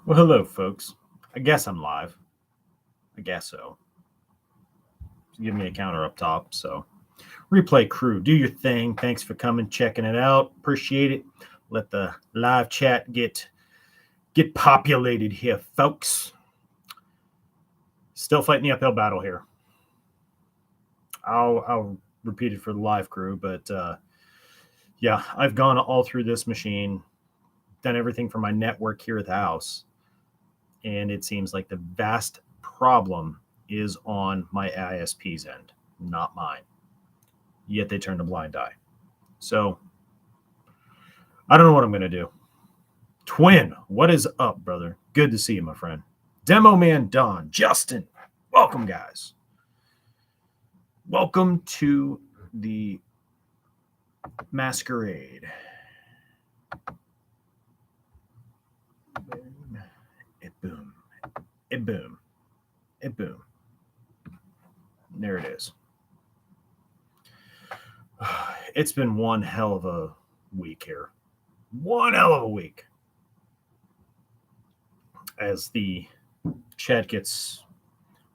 Well, hello, folks. I guess I'm live. I guess so. Give me a counter up top. So, replay crew, do your thing. Thanks for coming, checking it out. Appreciate it. Let the live chat get populated here, folks. Still fighting the uphill battle here. I'll repeat it for the live crew, but yeah, I've gone all through this machine, done everything for my network here at the house, and it seems like the vast problem is on my ISP's end, not mine. Yet they turned a blind eye. So I don't know what I'm going to do. Twin, what is up, brother? Good to see you, my friend. Demo Man Don, Justin, welcome, guys. Welcome to the masquerade. It boom. It boom. It boom. There it is. It's been one hell of a week here. One hell of a week. As the chat gets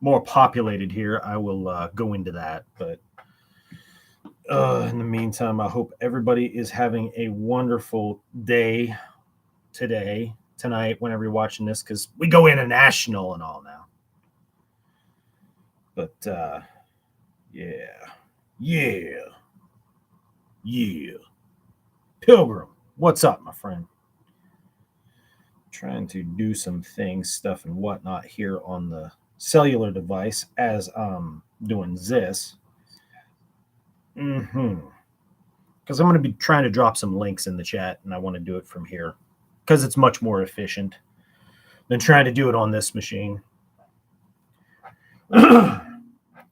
more populated here, I will go into that. But in the meantime, I hope everybody is having a wonderful day today, tonight, whenever you're watching this, because we go international and all now. But yeah. Pilgrim, what's up, my friend? Trying to do some things, stuff, and whatnot here on the cellular device as I'm doing this. Because I'm going to be trying to drop some links in the chat, and I want to do it from here because it's much more efficient than trying to do it on this machine.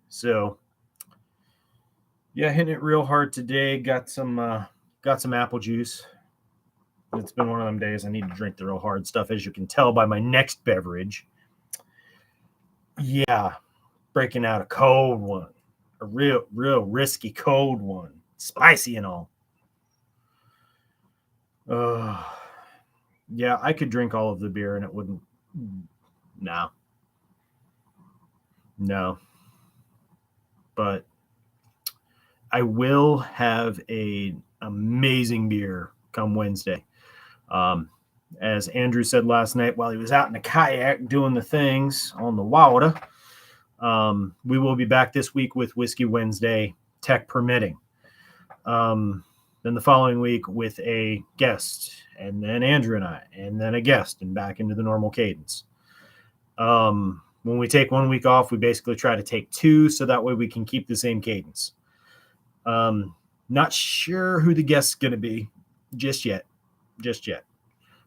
So, yeah, hitting it real hard today. Got some apple juice. It's been one of them days. I need to drink the real hard stuff, as you can tell by my next beverage. Yeah, breaking out a cold one, a real risky cold one, spicy and all. Yeah, I could drink all of the beer and it wouldn't. No. But I will have an amazing beer come Wednesday. As Andrew said last night while he was out in the kayak doing the things on the water, we will be back this week with Whiskey Wednesday, tech permitting. Then the following week with a guest, and then Andrew and I, and then a guest, and back into the normal cadence. When we take 1 week off, we basically try to take two, so that way we can keep the same cadence. Not sure who the guest's going to be just yet.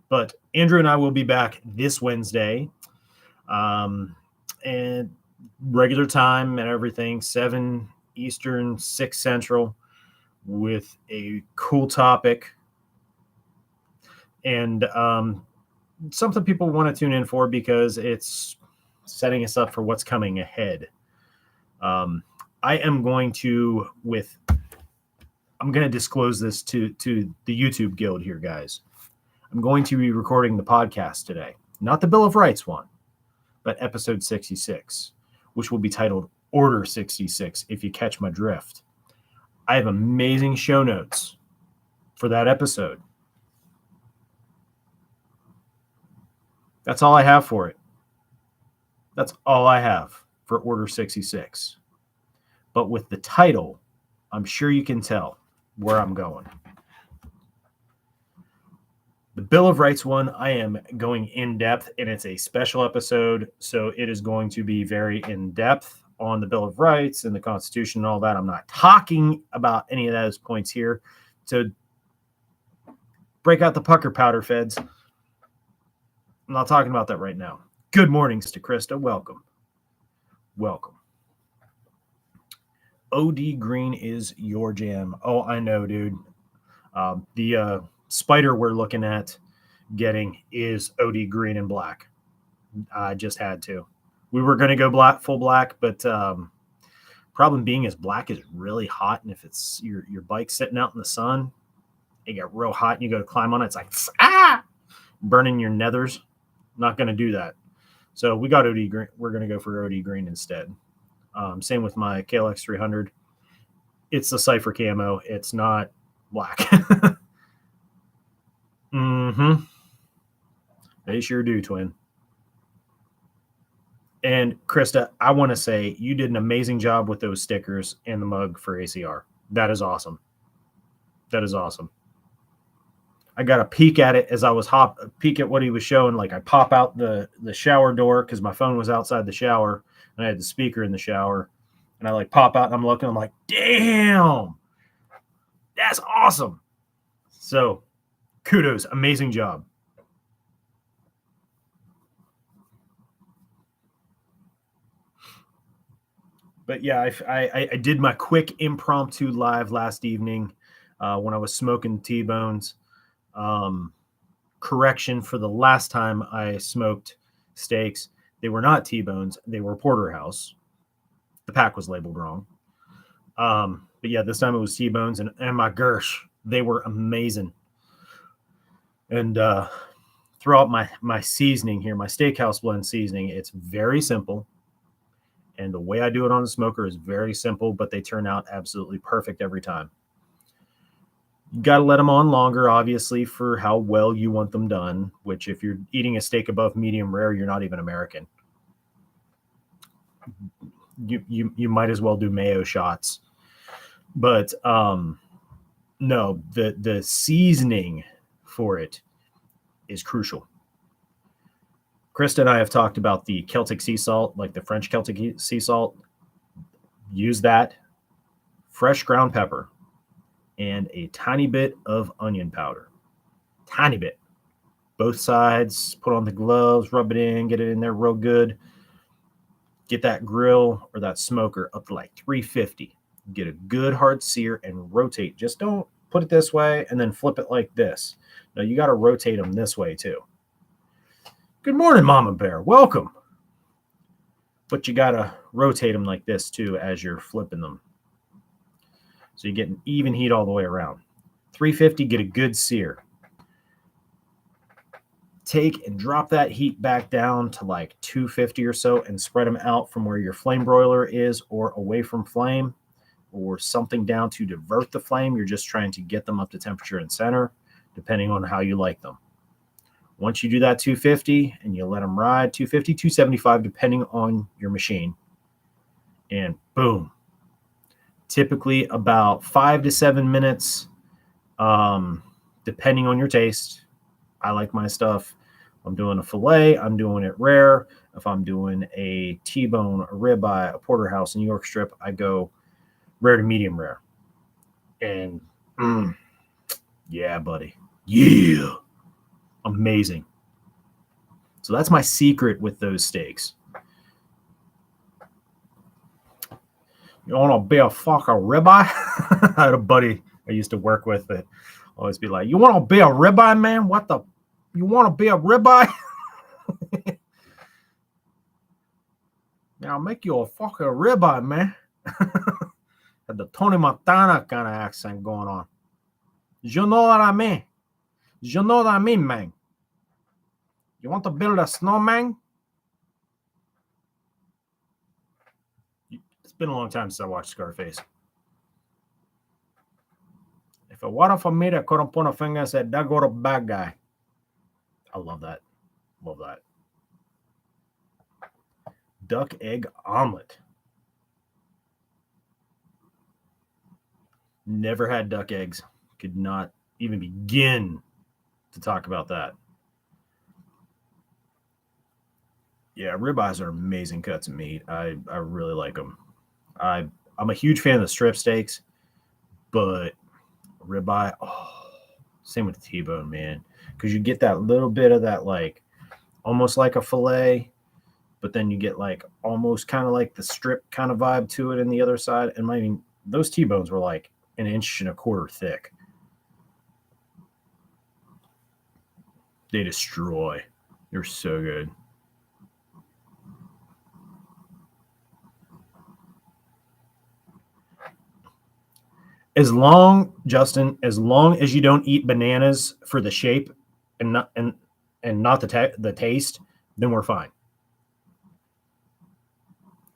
But Andrew and I will be back this Wednesday, and regular time and everything, 7 Eastern, 6 Central, with a cool topic and something people want to tune in for because it's setting us up for what's coming ahead. I am going to disclose this to the YouTube guild here, guys. I'm going to be recording the podcast today, not the Bill of Rights one, but episode 66, which will be titled Order 66, if you catch my drift. I have amazing show notes for that episode. That's all I have for it. That's all I have for Order 66. But with the title, I'm sure you can tell where I'm going. The Bill of Rights one, I am going in depth, and it's a special episode, so it is going to be very in depth on the Bill of Rights and the Constitution and all that. I'm not talking about any of those points here. So break out the pucker powder, feds. I'm not talking about that right now. Good mornings to Krista. Welcome. OD Green is your jam. Oh, I know, dude. The spider we're looking at getting is OD Green and black. I just had to. We were going to go full black, but problem being is black is really hot, and if it's your bike sitting out in the sun, it get real hot, and you go to climb on it, it's like burning your nethers. Not going to do that. So we got OD green. We're going to go for OD green instead. Same with my KLX 300. It's the Cypher camo. It's not black. Mm-hmm. They sure do, twin. And Krista, I want to say you did an amazing job with those stickers and the mug for ACR. That is awesome. That is awesome. I got a peek at it as I was peek at what he was showing. Like I pop out the shower door because my phone was outside the shower and I had the speaker in the shower. And I like pop out and I'm looking. I'm like, damn, that's awesome. So kudos, amazing job. But yeah, I did my quick impromptu live last evening when I was smoking T-bones. Correction for the last time I smoked steaks. They were not T-bones. They were porterhouse. The pack was labeled wrong. But yeah, this time it was T-bones and my Gersh. They were amazing. And throughout my seasoning here, my steakhouse blend seasoning, it's very simple. And the way I do it on the smoker is very simple, but they turn out absolutely perfect every time. You got to let them on longer, obviously, for how well you want them done, which if you're eating a steak above medium rare, you're not even American. You might as well do mayo shots. But no, the seasoning for it is crucial. Krista and I have talked about the Celtic sea salt, like the French Celtic sea salt. Use that, fresh ground pepper, and a tiny bit of onion powder. Tiny bit. Both sides, put on the gloves, rub it in, get it in there real good. Get that grill or that smoker up to like 350. Get a good hard sear and rotate. Just don't put it this way and then flip it like this. No, you got to rotate them this way too. Good morning, Mama Bear. Welcome. But you got to rotate them like this too as you're flipping them. So you get an even heat all the way around. 350, get a good sear. Take and drop that heat back down to like 250 or so and spread them out from where your flame broiler is or away from flame or something down to divert the flame. You're just trying to get them up to temperature and center, depending on how you like them. Once you do that 250 and you let them ride, 250, 275, depending on your machine, and boom. Typically about 5 to 7 minutes, depending on your taste. I like my stuff. If I'm doing a filet, I'm doing it rare. If I'm doing a T-bone, a ribeye, a porterhouse, a New York strip, I go rare to medium rare. And yeah, buddy. Yeah. Amazing. So that's my secret with those steaks. You want to be a fucking ribeye? I had a buddy I used to work with that always be like, you want to be a ribeye, man? What the? You want to be a ribeye? I'll make you a fucking ribeye, man. Had the Tony Montana kind of accent going on. You know what I mean? You know what I mean, man? You want to build a snowman? It's been a long time since I watched Scarface. If it wasn't for me, I couldn't point a finger and say, that go to bad guy. I love that. Love that. Duck egg omelet. Never had duck eggs. Could not even begin to talk about that. Yeah, ribeyes are amazing cuts of meat. I really like them. I'm a huge fan of the strip steaks, but ribeye, same with the T-bone, man. Because you get that little bit of that, like, almost like a filet, but then you get, like, almost kind of like the strip kind of vibe to it in the other side. And, I mean, those T-bones were, like, 1.25 inches thick. They destroy. They're so good. Justin, as long as you don't eat bananas for the shape and and not the taste, then we're fine.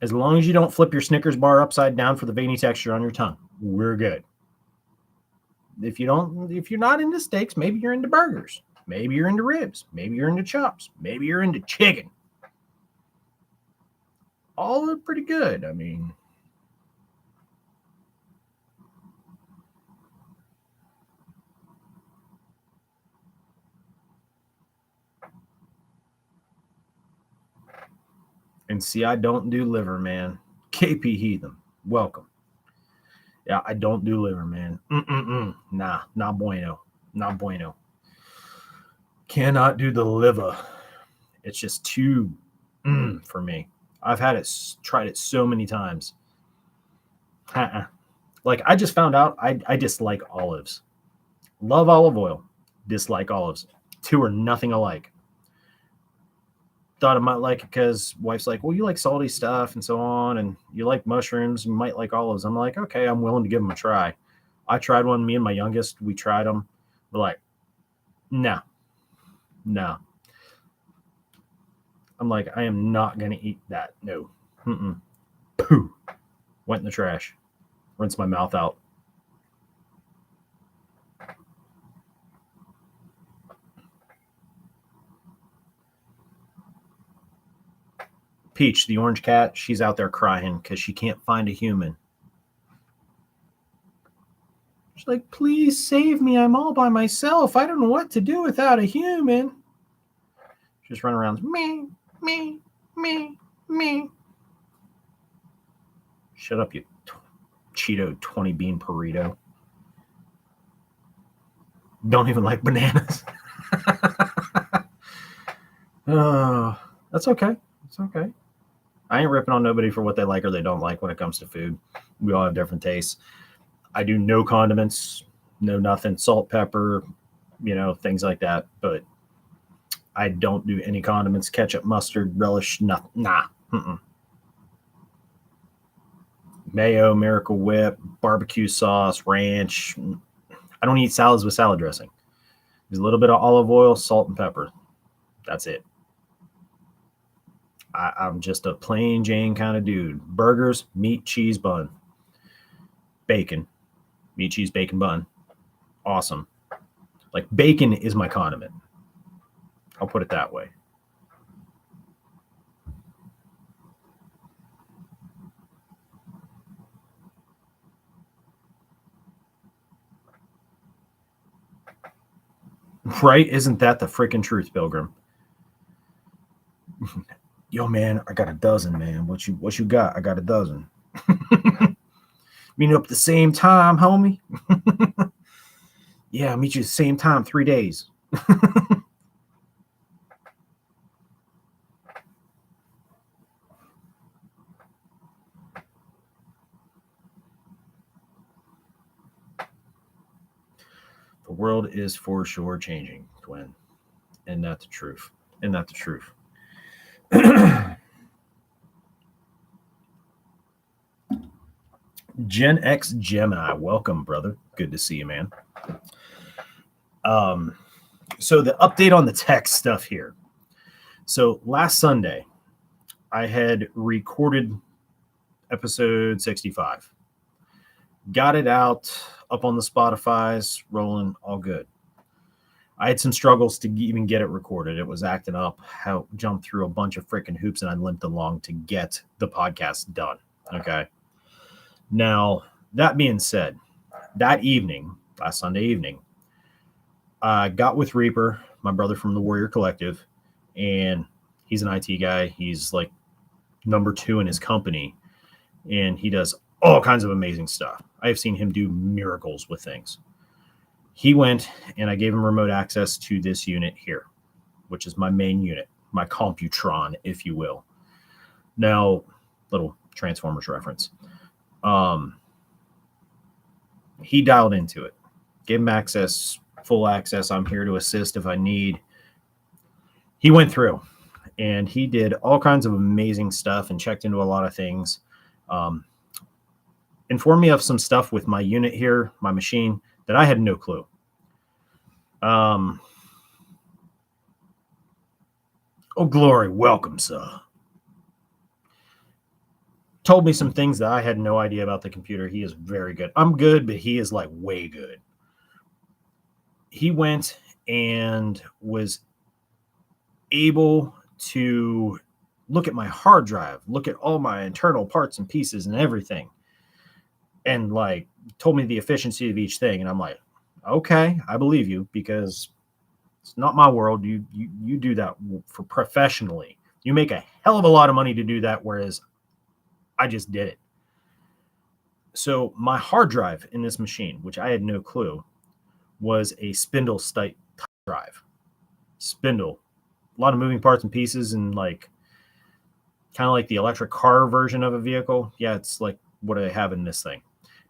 As long as you don't flip your Snickers bar upside down for the veiny texture on your tongue, we're good. If you're not into steaks, maybe you're into burgers. Maybe you're into ribs. Maybe you're into chops. Maybe you're into chicken. All are pretty good. I mean, and see, I don't do liver, man. KP Heathen, welcome. Yeah, I don't do liver, man. Nah, not bueno. Not bueno. Cannot do the liver. It's just too for me. I've tried it so many times. Like, I just found out I dislike olives. Love olive oil. Dislike olives. Two are nothing alike. Thought I might like it because wife's like, well, you like salty stuff and so on, and you like mushrooms, you might like olives. I'm like, okay, I'm willing to give them a try. I tried one. Me and my youngest, we tried them. We're like, no. I'm like, I am not going to eat that. No. Pooh. Went in the trash. Rinse my mouth out. Peach, the orange cat, she's out there crying because she can't find a human. She's like, please save me. I'm all by myself. I don't know what to do without a human. Just run around. Me. Shut up, you Cheeto 20 bean burrito. Don't even like bananas. Oh, that's okay. It's okay. I ain't ripping on nobody for what they like or they don't like when it comes to food. We all have different tastes. I do no condiments, no nothing, salt, pepper, things like that. But I don't do any condiments, ketchup, mustard, relish, nothing. Nah. Mayo, Miracle Whip, barbecue sauce, ranch. I don't eat salads with salad dressing. There's a little bit of olive oil, salt, and pepper. That's it. I'm just a plain Jane kind of dude. Burgers, meat, cheese, bun. Bacon. Meat, cheese, bacon, bun. Awesome. Like, bacon is my condiment. I'll put it that way. Right? Isn't that the freaking truth, Pilgrim? Yo, man, I got a dozen, man. What you got? I got a dozen. Meet up at the same time, homie. Yeah, meet you at the same time, 3 days. The world is for sure changing, Gwen. And that's the truth. Gen X Gemini, welcome, brother. Good to see you, man. So the update on the tech stuff here. So last Sunday, I had recorded episode 65. Got it out, up on the Spotify's, rolling, all good. I had some struggles to even get it recorded. It was acting up. How jumped through a bunch of freaking hoops, and I limped along to get the podcast done. Okay. Now, that being said, that evening, last Sunday evening, I got with Reaper, my brother from the Warrior Collective, and he's an IT guy. He's like number 2 in his company, and he does all kinds of amazing stuff. I have seen him do miracles with things. He went, and I gave him remote access to this unit here, which is my main unit, my Computron, if you will. Now, little Transformers reference. He dialed into it, gave him access, full access. I'm here to assist if I need. He went through, and he did all kinds of amazing stuff and checked into a lot of things. Informed me of some stuff with my unit here, my machine, that I had no clue. Oh, glory, welcome, sir. Told me some things that I had no idea about the computer. He is very good. I'm good, but he is like way good. He went and was able to look at my hard drive, look at all my internal parts and pieces and everything, and like told me the efficiency of each thing. And I'm like, okay, I believe you, because it's not my world. You do that for professionally. You make a hell of a lot of money to do that, whereas I just did it. So my hard drive in this machine, which I had no clue, was a spindle type drive. Spindle, a lot of moving parts and pieces, and like kind of like the electric car version of a vehicle. Yeah, it's like what I have in this thing.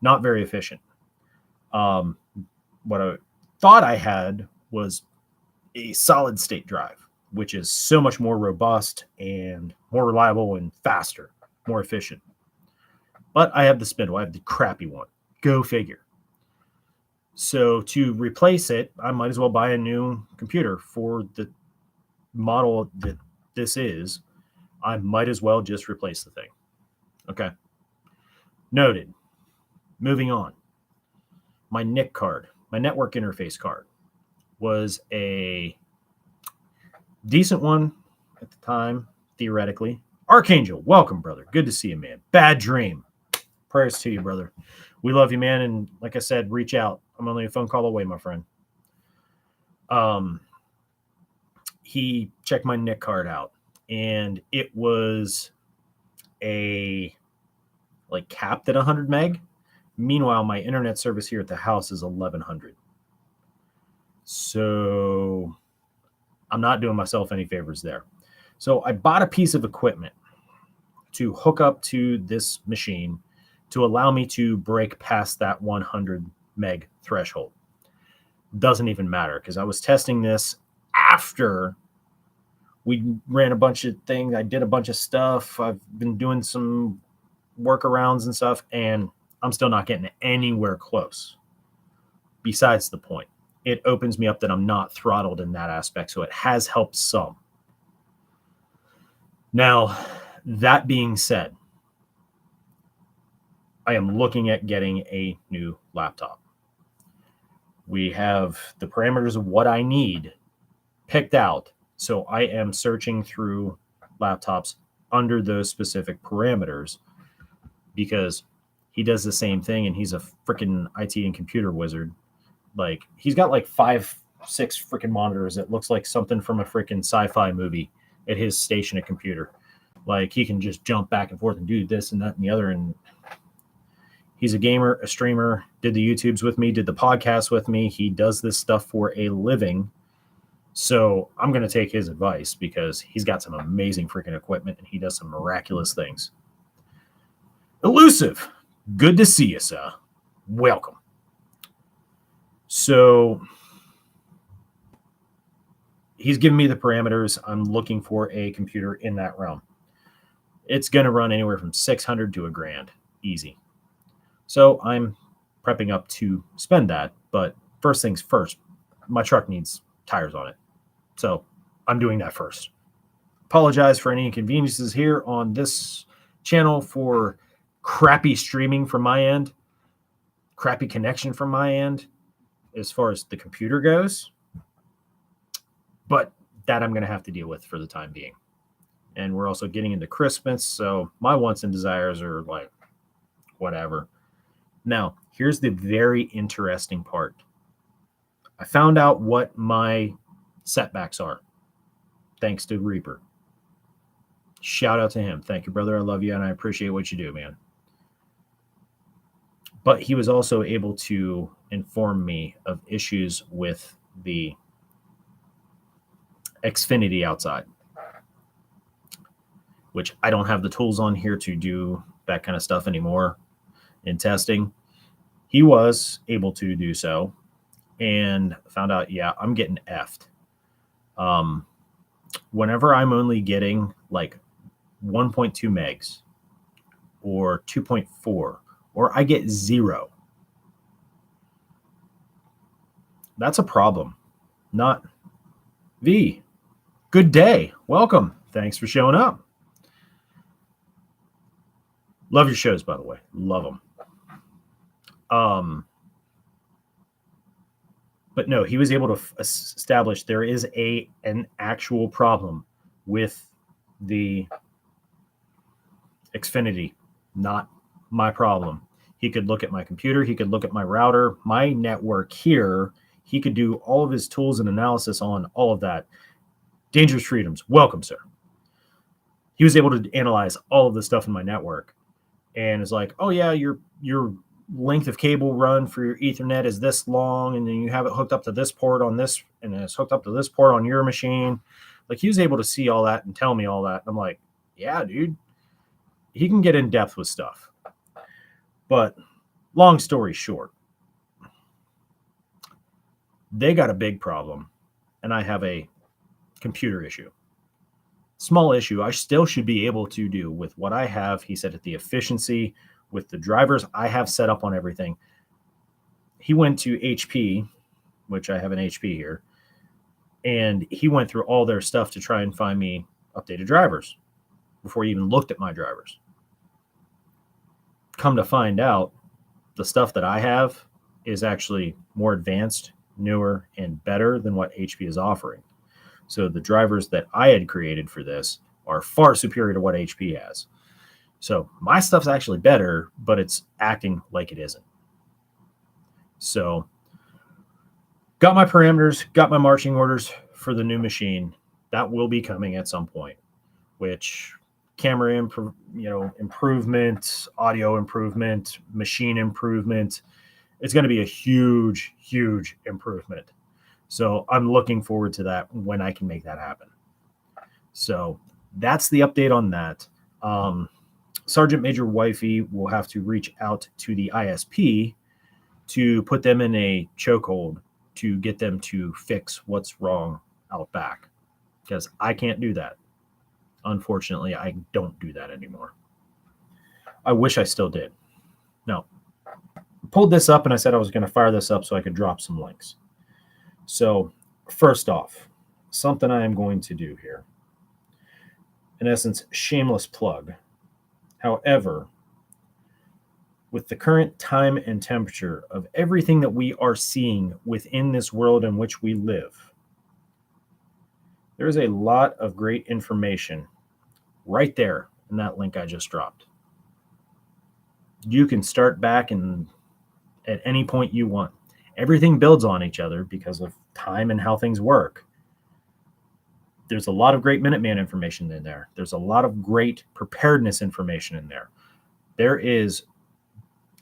Not very efficient. What I thought I had was a solid state drive, which is so much more robust and more reliable and faster, more efficient. But I have the spindle. I have the crappy one. Go figure. So to replace it, I might as well buy a new computer for the model that this is. I might as well just replace the thing. Okay. Noted. Moving on. My NIC card, my network interface card, was a decent one at the time, theoretically. Archangel, welcome, brother. Good to see you, man. Bad dream. Prayers to you, brother. We love you, man. And like I said, reach out. I'm only a phone call away, my friend. He checked my NIC card out, and it was a like capped at 100 meg. Meanwhile, my internet service here at the house is 1100. So I'm not doing myself any favors there. So I bought a piece of equipment to hook up to this machine to allow me to break past that 100 meg threshold. Doesn't even matter, because I was testing this after we ran a bunch of things. I did a bunch of stuff. I've been doing some workarounds and stuff, and I'm still not getting anywhere close. Besides the point, it opens me up that I'm not throttled in that aspect, so it has helped some. Now, that being said, I am looking at getting a new laptop. We have the parameters of what I need picked out, so I am searching through laptops under those specific parameters, because he does the same thing, and he's a freaking IT and computer wizard. Like, he's got like 5-6 freaking monitors. It looks like something from a freaking sci-fi movie at his station at computer. Like, he can just jump back and forth and do this and that and the other. And he's a gamer, a streamer, did the YouTubes with me, did the podcast with me. He does this stuff for a living. So I'm going to take his advice, because he's got some amazing freaking equipment and he does some miraculous things. Elusive, good to see you, sir. Welcome. So he's giving me the parameters. I'm looking for a computer in that realm. It's going to run anywhere from 600 to $1,000, easy. So I'm prepping up to spend that. But first things first, my truck needs tires on it. So I'm doing that first. Apologize for any inconveniences here on this channel for crappy streaming from my end, crappy connection from my end as far as the computer goes. But that I'm going to have to deal with for the time being. And we're also getting into Christmas, so my wants and desires are like whatever. Now, here's the very interesting part. I found out what my setbacks are, thanks to Reaper. Shout out to him. Thank you, brother. I love you, and I appreciate what you do, man. But he was also able to inform me of issues with the Xfinity outside, which I don't have the tools on here to do that kind of stuff anymore in testing. He was able to do so and found out, yeah, I'm getting effed. Whenever I'm only getting like 1.2 megs or 2.4, or I get 0, that's a problem. Not V. Good day. Welcome. Thanks for showing up. Love your shows, by the way. Love them. But no, he was able to establish there is an actual problem with the Xfinity, not my problem. He could look at my computer, he could look at my router, my network here. He could do all of his tools and analysis on all of that. Dangerous Freedoms, welcome, sir. He was able to analyze all of the stuff in my network and is like, oh yeah, your length of cable run for your Ethernet is this long, and then you have it hooked up to this port on this, and it's hooked up to this port on your machine. Like, he was able to see all that and tell me all that. I'm like, yeah, dude, he can get in depth with stuff. But long story short, they got a big problem, and I have a computer issue. Small issue. I still should be able to do with what I have. He said at the efficiency with the drivers I have set up on everything. He went to HP, which I have an HP here, and he went through all their stuff to try and find me updated drivers before he even looked at my drivers. Come to find out, the stuff that I have is actually more advanced, newer, and better than what HP is offering. So the drivers that I had created for this are far superior to what HP has. So my stuff's actually better, but it's acting like it isn't. So got my parameters, got my marching orders for the new machine. That will be coming at some point, which camera improvement, audio improvement, machine improvement. It's going to be a huge, huge improvement. So I'm looking forward to that when I can make that happen. So that's the update on that. Sergeant Major Wifey will have to reach out to the ISP to put them in a chokehold to get them to fix what's wrong out back, because I can't do that. Unfortunately, I don't do that anymore. I wish I still did. No. Pulled this up and I said I was going to fire this up so I could drop some links. So first off, something I am going to do here. In essence, shameless plug. However, with the current time and temperature of everything that we are seeing within this world in which we live, there is a lot of great information right there in that link I just dropped. You can start back and at any point you want. Everything builds on each other because of time and how things work. There's a lot of great Minuteman information in there. There's a lot of great preparedness information in there. There is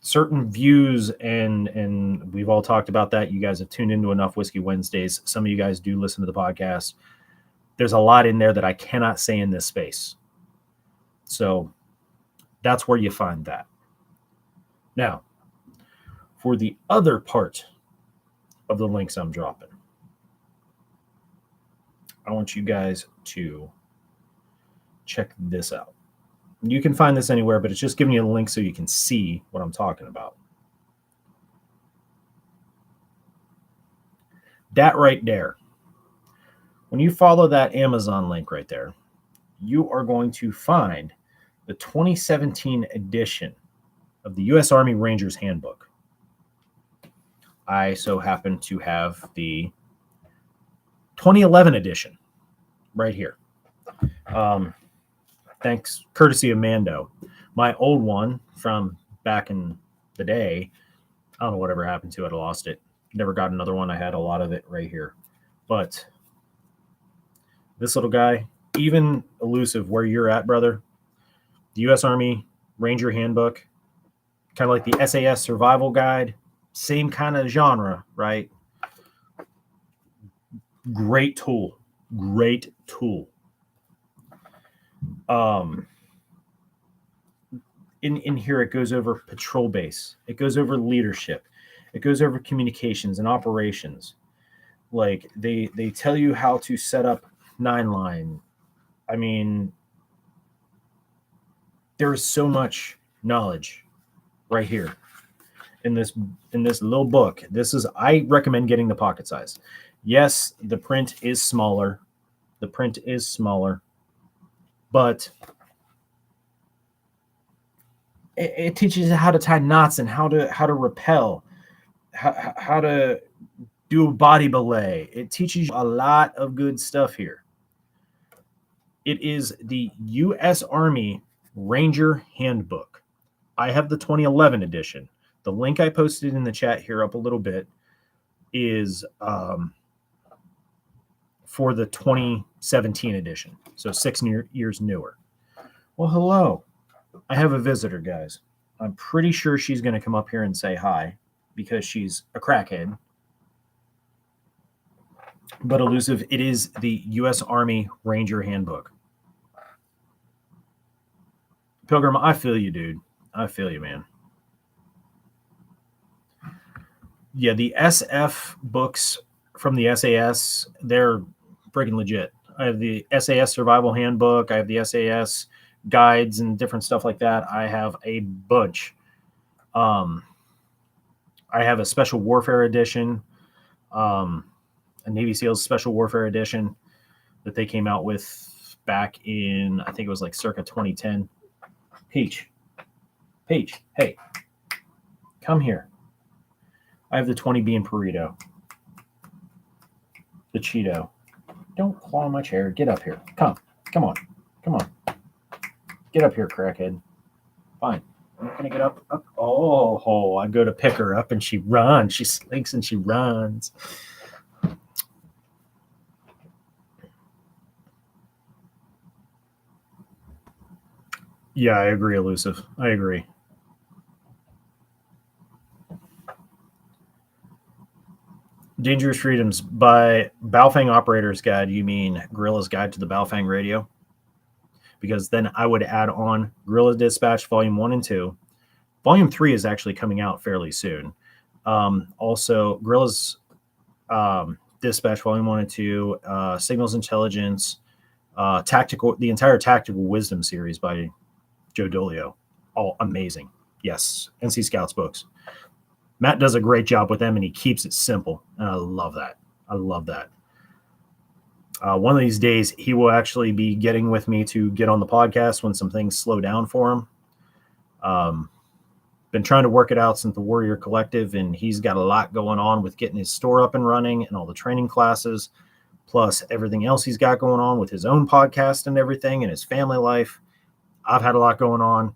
certain views, and we've all talked about that. You guys have tuned into enough Whiskey Wednesdays. Some of you guys do listen to the podcast. There's a lot in there that I cannot say in this space. So that's where you find that. Now, for the other part of the links I'm dropping, I want you guys to check this out. You can find this anywhere, but it's just giving you a link so you can see what I'm talking about. That right there. When you follow that Amazon link right there, you are going to find the 2017 edition of the U.S. Army Rangers Handbook. I so happen to have the 2011 edition right here. Thanks, courtesy of Mando. My old one from back in the day, I don't know whatever happened to it. I lost it. Never got another one. I had a lot of it right here. But this little guy, even elusive where you're at, brother, the U.S. Army Ranger Handbook, kind of like the SAS Survival Guide, same kind of genre, right? Great tool. Great tool. In here, it goes over patrol base. It goes over leadership. It goes over communications and operations. Like, they tell you how to set up 9-line. I mean, there is so much knowledge right here in this little book. I recommend getting the pocket size. Yes, the print is smaller. The print is smaller, but it teaches you how to tie knots and how to rappel, how to do a body belay. It teaches you a lot of good stuff here. It is the U.S. Army Ranger Handbook. I have the 2011 edition. The link I posted in the chat here up a little bit is for the 2017 edition. So 6 years newer. Well, hello. I have a visitor, guys. I'm pretty sure she's going to come up here and say hi because she's a crackhead. But elusive, it is the U.S. Army Ranger Handbook. Pilgrim, I feel you, dude. I feel you, man. Yeah, the SF books from the SAS, they're freaking legit. I have the SAS Survival Handbook. I have the SAS guides and different stuff like that. I have a bunch. I have a Special Warfare Edition, a Navy SEALs Special Warfare Edition that they came out with back in, I think it was like circa 2010. Peach, hey, come here. I have the 20 bean burrito. The Cheeto. Don't claw my chair. Get up here. Come on. Get up here, crackhead. Fine. I'm not going to get up. Oh, I go to pick her up and she runs. She slinks and she runs. Yeah, I agree, Elusive. I agree. Dangerous Freedoms. By Baofeng Operator's Guide, you mean Guerrilla's Guide to the Baofeng Radio? Because then I would add on Guerrilla Dispatch Volume 1 and 2. Volume 3 is actually coming out fairly soon. Also, Guerrilla's Dispatch Volume 1 and 2, Signals Intelligence, the entire Tactical Wisdom series by Joe Dolio. All amazing. Yes, NC Scouts books. Matt does a great job with them, and he keeps it simple. And I love that. One of these days, he will actually be getting with me to get on the podcast when some things slow down for him. Been trying to work it out since the Warrior Collective, and he's got a lot going on with getting his store up and running and all the training classes, plus everything else he's got going on with his own podcast and everything and his family life. I've had a lot going on,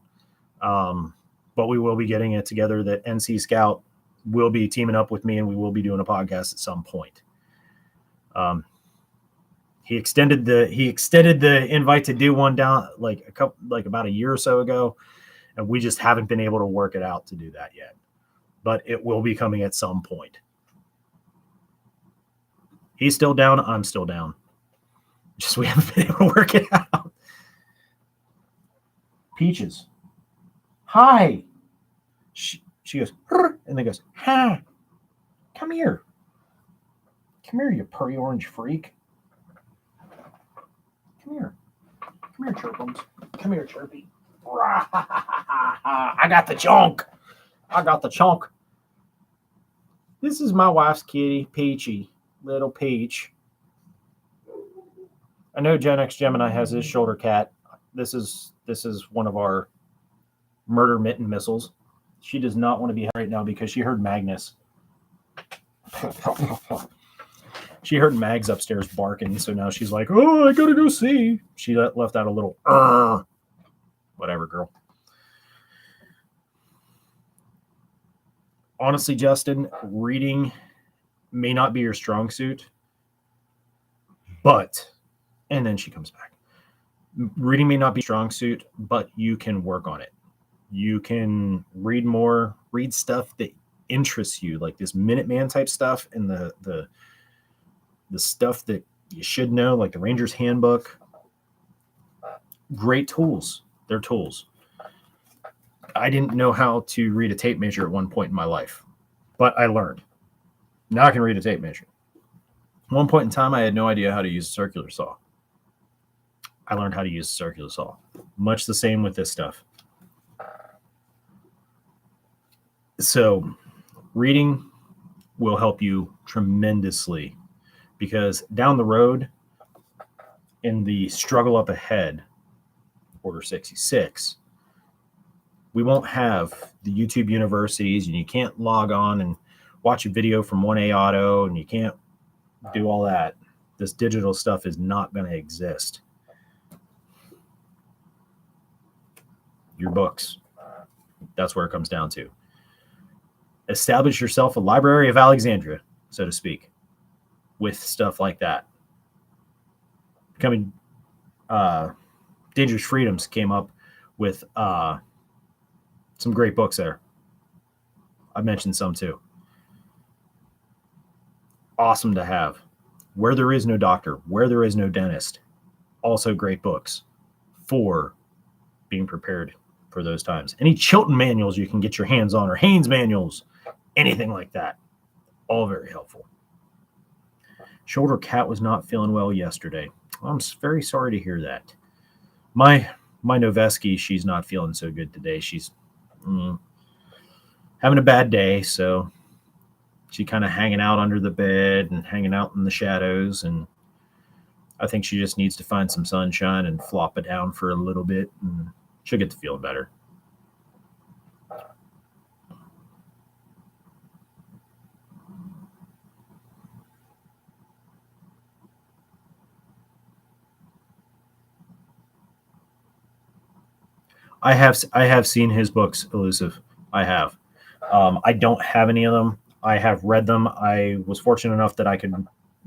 but we will be getting it together that NC Scout will be teaming up with me, and we will be doing a podcast at some point. He extended the invite to do one down about a year or so ago, and we just haven't been able to work it out to do that yet. But it will be coming at some point. He's still down. I'm still down. Just we haven't been able to work it out. Peaches. Hi. She goes, and then goes, hi. Come here. Come here, you purry orange freak. Come here, Chirpums. Come here, Chirpy. I got the chunk. This is my wife's kitty, Peachy. Little Peach. I know Gen X Gemini has his shoulder cat. This is one of our murder mitten missiles. She does not want to be right now because she heard Magnus. She heard Mags upstairs barking, so now she's like, oh, I gotta go see. She left out a little, whatever, girl. Honestly, Justin, reading may not be your strong suit, but, and then she comes back. Reading may not be strong suit, but you can work on it. You can read more, read stuff that interests you, like this Minuteman type stuff and the stuff that you should know, like the Ranger's Handbook. Great tools. They're tools. I didn't know how to read a tape measure at one point in my life, but I learned. Now I can read a tape measure. At one point in time, I had no idea how to use a circular saw. I learned how to use a circular saw. Much the same with this stuff. So reading will help you tremendously, because down the road, in the struggle up ahead, Order 66, we won't have the YouTube universities, and you can't log on and watch a video from 1A Auto, and you can't do all that. This digital stuff is not going to exist. Your books. That's where it comes down to. Establish yourself a Library of Alexandria, so to speak, with stuff like that. Becoming Dangerous Freedoms came up with some great books there. I mentioned some too. Awesome to have. Where There Is No Doctor, Where There Is No Dentist. Also great books for being prepared for those times. Any Chilton manuals you can get your hands on, or Haynes manuals, anything like that. All very helpful. Shoulder Cat was not feeling well yesterday. I'm very sorry to hear that. My Noveski, she's not feeling so good today. She's having a bad day, so she kind of hanging out under the bed and hanging out in the shadows, and I think she just needs to find some sunshine and flop it down for a little bit, and she'll get to feel better. I have seen his books, Elusive. I have. I don't have any of them. I have read them. I was fortunate enough that I could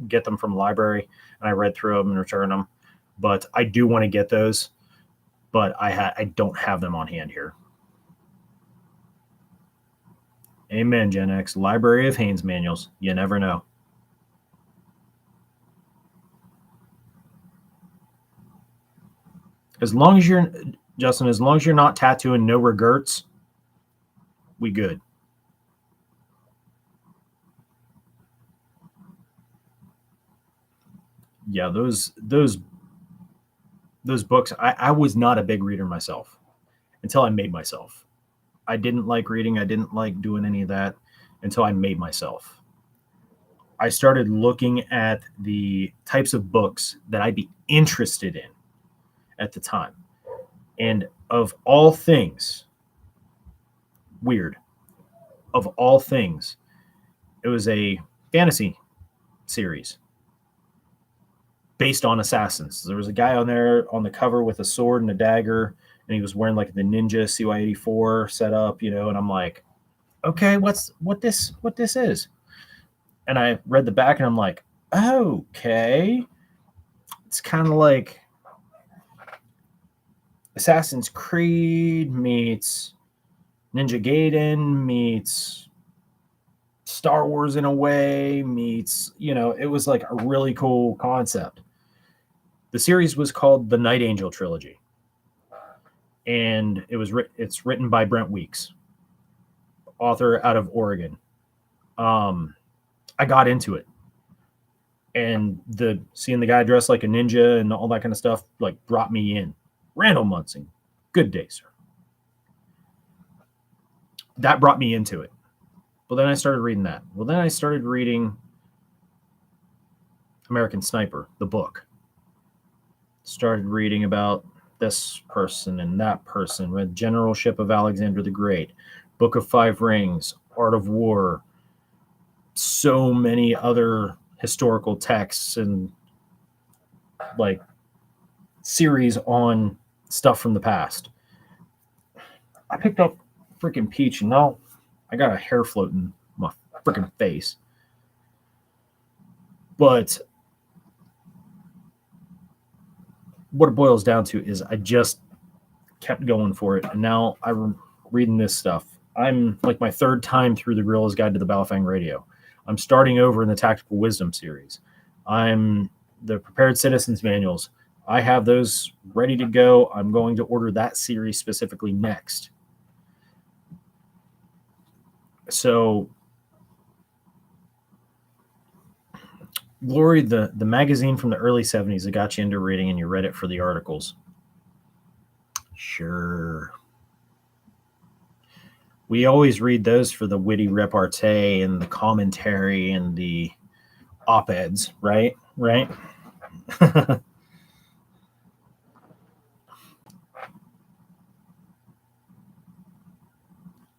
get them from the library, and I read through them and returned them. But I do want to get those, but I don't have them on hand here. Amen, Gen X. Library of Haynes manuals. You never know. As long as you're, Justin, as long as you're not tattooing no regrets, we good. Yeah, those books, I was not a big reader myself until I made myself. I didn't like reading. I didn't like doing any of that until I made myself. I started looking at the types of books that I'd be interested in at the time. And of all things, weird, of all things, it was a fantasy series based on assassins. There was a guy on there on the cover with a sword and a dagger, and he was wearing like the ninja CY-84 setup, and I'm like, okay, what this is? And I read the back, and I'm like, okay, it's kind of like Assassin's Creed meets Ninja Gaiden meets Star Wars in a way meets, it was like a really cool concept. The series was called the Night Angel Trilogy, and it's written by Brent Weeks, author out of Oregon. I got into it, and seeing the guy dressed like a ninja and all that kind of stuff like brought me in. Randall Munson, good day, sir. That brought me into it. Well, then I started reading that. Well, then I started reading American Sniper, the book. Started reading about this person and that person. Read Generalship of Alexander the Great, Book of Five Rings, Art of War, so many other historical texts and like series on stuff from the past. I picked up freaking Peach, and now I got a hair floating in my freaking face. But what it boils down to is I just kept going for it, and now I'm reading this stuff. I'm like my third time through the Gorilla's Guide to the Baofeng Radio. I'm starting over in the Tactical Wisdom series. I'm the Prepared Citizens manuals. I have those ready to go. I'm going to order that series specifically next. So, Glory, the magazine from the early 70s that got you into reading, and you read it for the articles. Sure. We always read those for the witty repartee and the commentary and the op-eds, right? Right?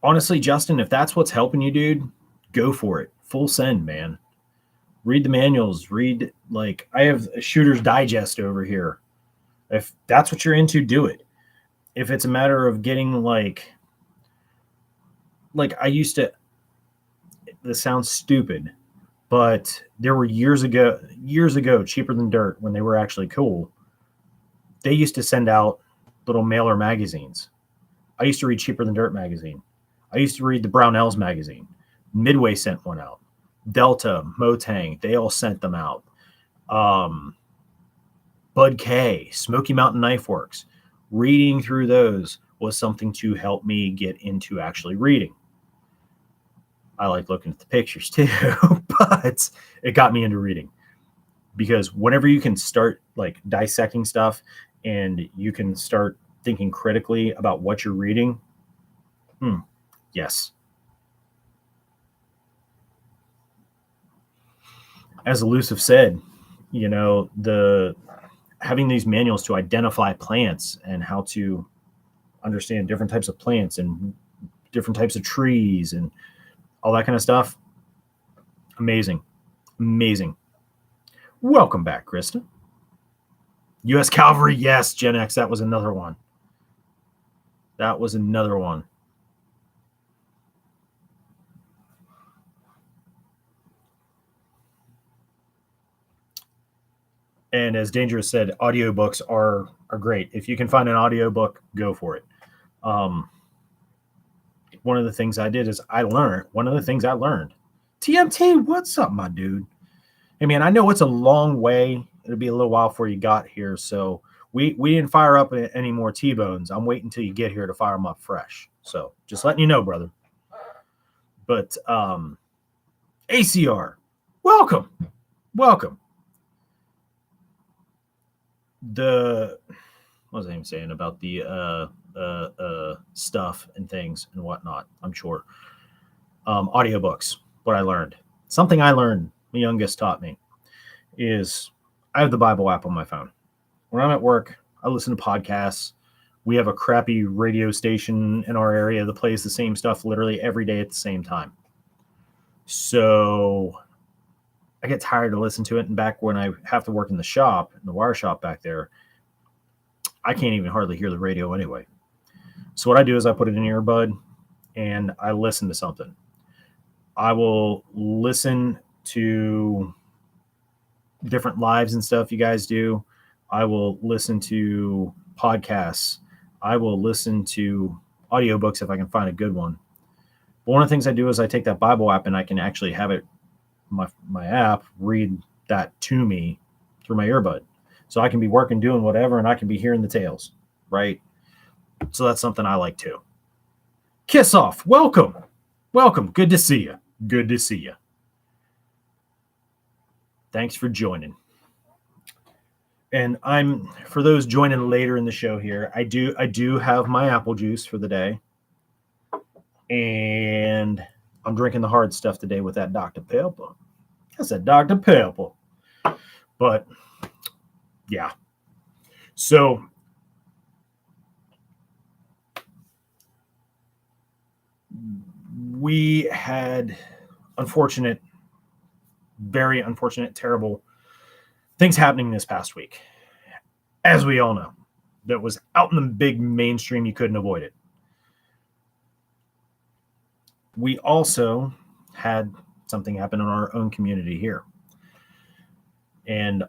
honestly, Justin, if that's what's helping you, dude, go for it. Full send, man. Read the manuals. Read, like, I have a Shooter's Digest over here. If that's what you're into, do it. If it's a matter of getting like I used to, this sounds stupid, but there were years ago, Cheaper Than Dirt, when they were actually cool. They used to send out little mailer magazines. I used to read Cheaper Than Dirt magazine. I used to read the Brownells magazine. Midway sent one out. Delta, Motang, they all sent them out. Bud K, Smoky Mountain Knife Works. Reading through those was something to help me get into actually reading. I like looking at the pictures too, but it got me into reading. Because whenever you can start like dissecting stuff and you can start thinking critically about what you're reading, yes. As Elusive said, the having these manuals to identify plants and how to understand different types of plants and different types of trees and all that kind of stuff. Amazing. Welcome back, Krista. U.S. Cavalry, yes, Gen X, that was another one. And as Dangerous said, audiobooks are great. If you can find an audiobook, go for it. One of the things I did is I learned. TMT, what's up, my dude? Hey, man, I know it's a long way. It'll be a little while before you got here, so we didn't fire up any more T-bones. I'm waiting until you get here to fire them up fresh. So just letting you know, brother. But ACR, welcome. What was I even saying about the stuff and things and whatnot? I'm sure. Audiobooks, what I learned. Something I learned, my youngest taught me, is I have the Bible app on my phone. When I'm at work, I listen to podcasts. We have a crappy radio station in our area that plays the same stuff literally every day at the same time. So I get tired to listen to it. And back when I have to work in the shop, in the wire shop back there, I can't even hardly hear the radio anyway. So what I do is I put it in an earbud and I listen to something. I will listen to different lives and stuff you guys do. I will listen to podcasts. I will listen to audiobooks if I can find a good one. But one of the things I do is I take that Bible app and I can actually have it, my app, read that to me through my earbud. So I can be working, doing whatever, and I can be hearing the tales, right? So that's something I like too. Kiss Off, welcome. Good to see you. Thanks for joining. And for those joining later in the show here, I do have my apple juice for the day. And I'm drinking the hard stuff today with that Dr. Pepper. I said Dr. Pepper. But yeah. So we had very unfortunate, terrible things happening this past week. As we all know, that was out in the big mainstream. You couldn't avoid it. We also had something happen in our own community here. And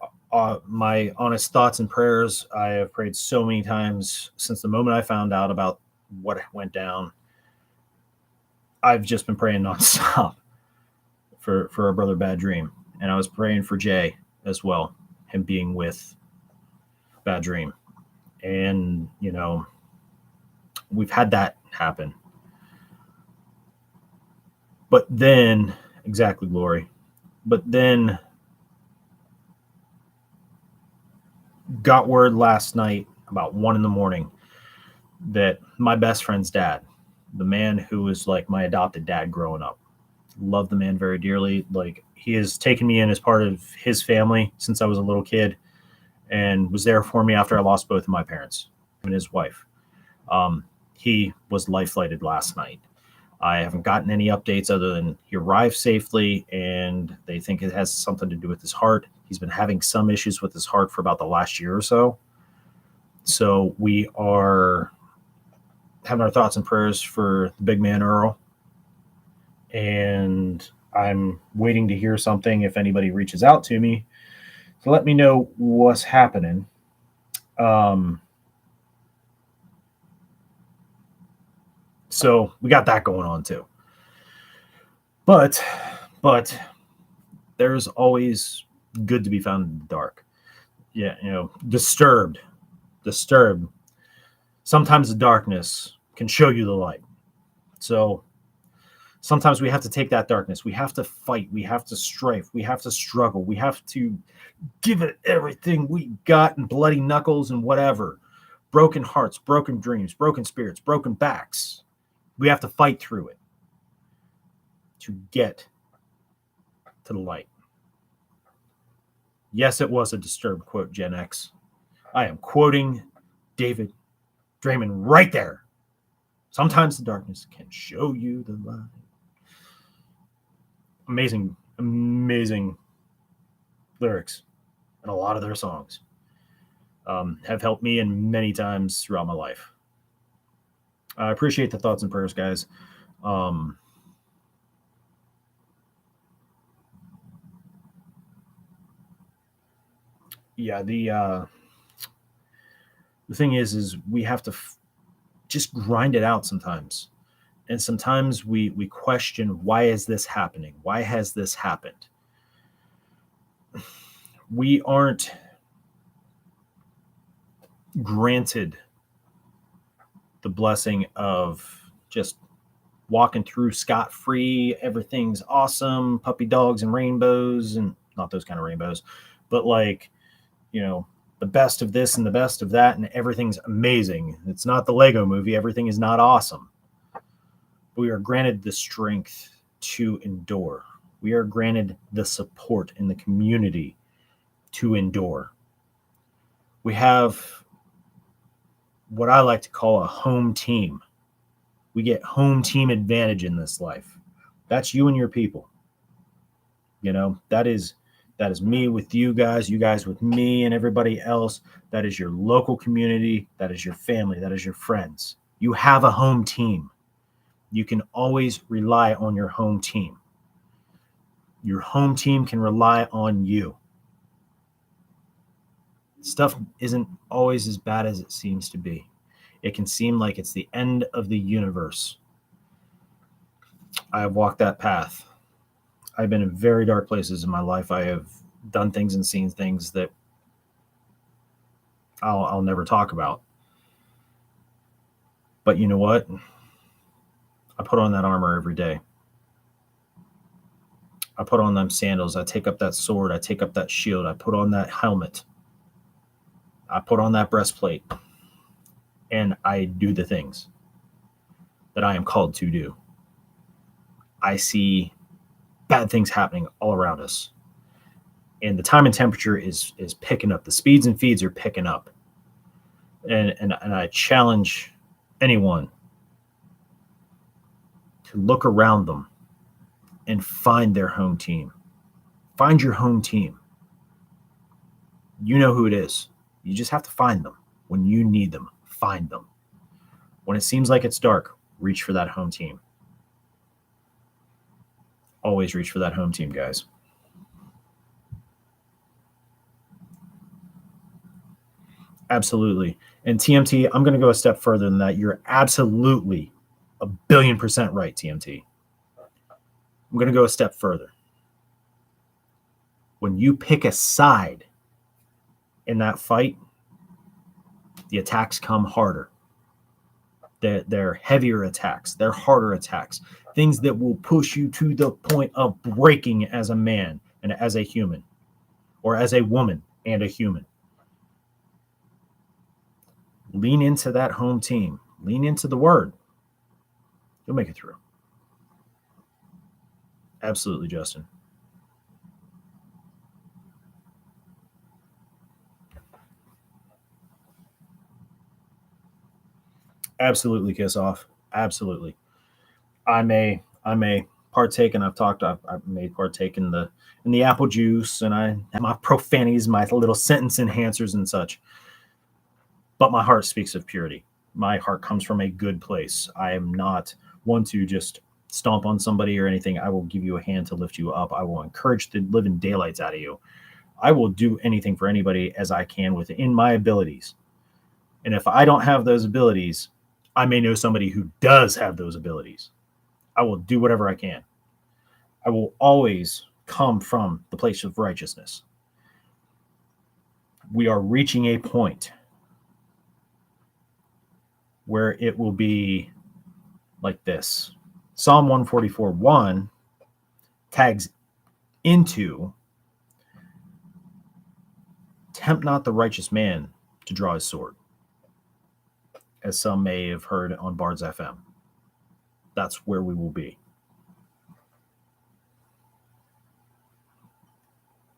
my honest thoughts and prayers, I have prayed so many times since the moment I found out about what went down. I've just been praying nonstop for our brother Bad Dream. And I was praying for Jay as well, him being with Bad Dream. And, we've had that happen. But then, exactly, Glory. But then got word last night about 1 a.m. that my best friend's dad, the man who was like my adopted dad growing up, loved the man very dearly. Like, he has taken me in as part of his family since I was a little kid and was there for me after I lost both of my parents and his wife. He was life-flighted last night. I haven't gotten any updates other than he arrived safely, and they think it has something to do with his heart. He's been having some issues with his heart for about the last year or so. So we are having our thoughts and prayers for the big man Earl. And I'm waiting to hear something if anybody reaches out to me to let me know what's happening. So we got that going on too. But there's always good to be found in the dark. Yeah, disturbed. Sometimes the darkness can show you the light. So sometimes we have to take that darkness. We have to fight. We have to strive. We have to struggle. We have to give it everything we got and bloody knuckles and whatever. Broken hearts, broken dreams, broken spirits, broken backs. We have to fight through it to get to the light. Yes, it was a disturbed quote, Gen X. I am quoting David Draymond right there. Sometimes the darkness can show you the light. Amazing, amazing lyrics and a lot of their songs have helped me in many times throughout my life. I appreciate the thoughts and prayers, guys. Yeah, the thing is we have to just grind it out sometimes, and sometimes we question, why is this happening? Why has this happened? We aren't granted the blessing of just walking through scot-free, everything's awesome, puppy dogs and rainbows, and not those kind of rainbows, but like, the best of this and the best of that, and everything's amazing. It's not the Lego movie. Everything is not awesome. We are granted the strength to endure. We are granted the support in the community to endure. We have what I like to call a home team. We get home team advantage in this life. That's you and your people. That is me with you guys with me, and everybody else. That is your local community. That is your family. That is your friends. You have a home team. You can always rely on your home team. Your home team can rely on you. Stuff isn't always as bad as it seems to be. It can seem like it's the end of the universe. I have walked that path. I've been in very dark places in my life. I have done things and seen things that I'll never talk about. But you know what? I put on that armor every day. I put on them sandals. I take up that sword. I take up that shield. I put on that helmet. I put on that breastplate. And I do the things that I am called to do. I see bad things happening all around us. And the time and temperature is picking up. The speeds and feeds are picking up. And I challenge anyone to look around them and find their home team. Find your home team. You know who it is. You just have to find them. When you need them, find them. When it seems like it's dark, reach for that home team. Always reach for that home team, guys. Absolutely. And TMT, I'm going to go a step further than that. You're absolutely 1,000,000,000% right, TMT. I'm going to go a step further. When you pick a side in that fight, the attacks come harder. They're heavier attacks. They're harder attacks. Things that will push you to the point of breaking as a man and as a human, or as a woman and a human. Lean into that home team. Lean into the word. You'll make it through. Absolutely, Justin. Absolutely, Kiss Off. Absolutely. I may partake, and I may partake in the apple juice, and I have my profanities, my little sentence enhancers and such. But my heart speaks of purity. My heart comes from a good place. I am not one to just stomp on somebody or anything. I will give you a hand to lift you up. I will encourage the living daylights out of you. I will do anything for anybody as I can within my abilities. And if I don't have those abilities, I may know somebody who does have those abilities. I will do whatever I can. I will always come from the place of righteousness. We are reaching a point where it will be like this. Psalm 144:1 tags into tempt not the righteous man to draw his sword, as some may have heard on Bards FM. That's where we will be.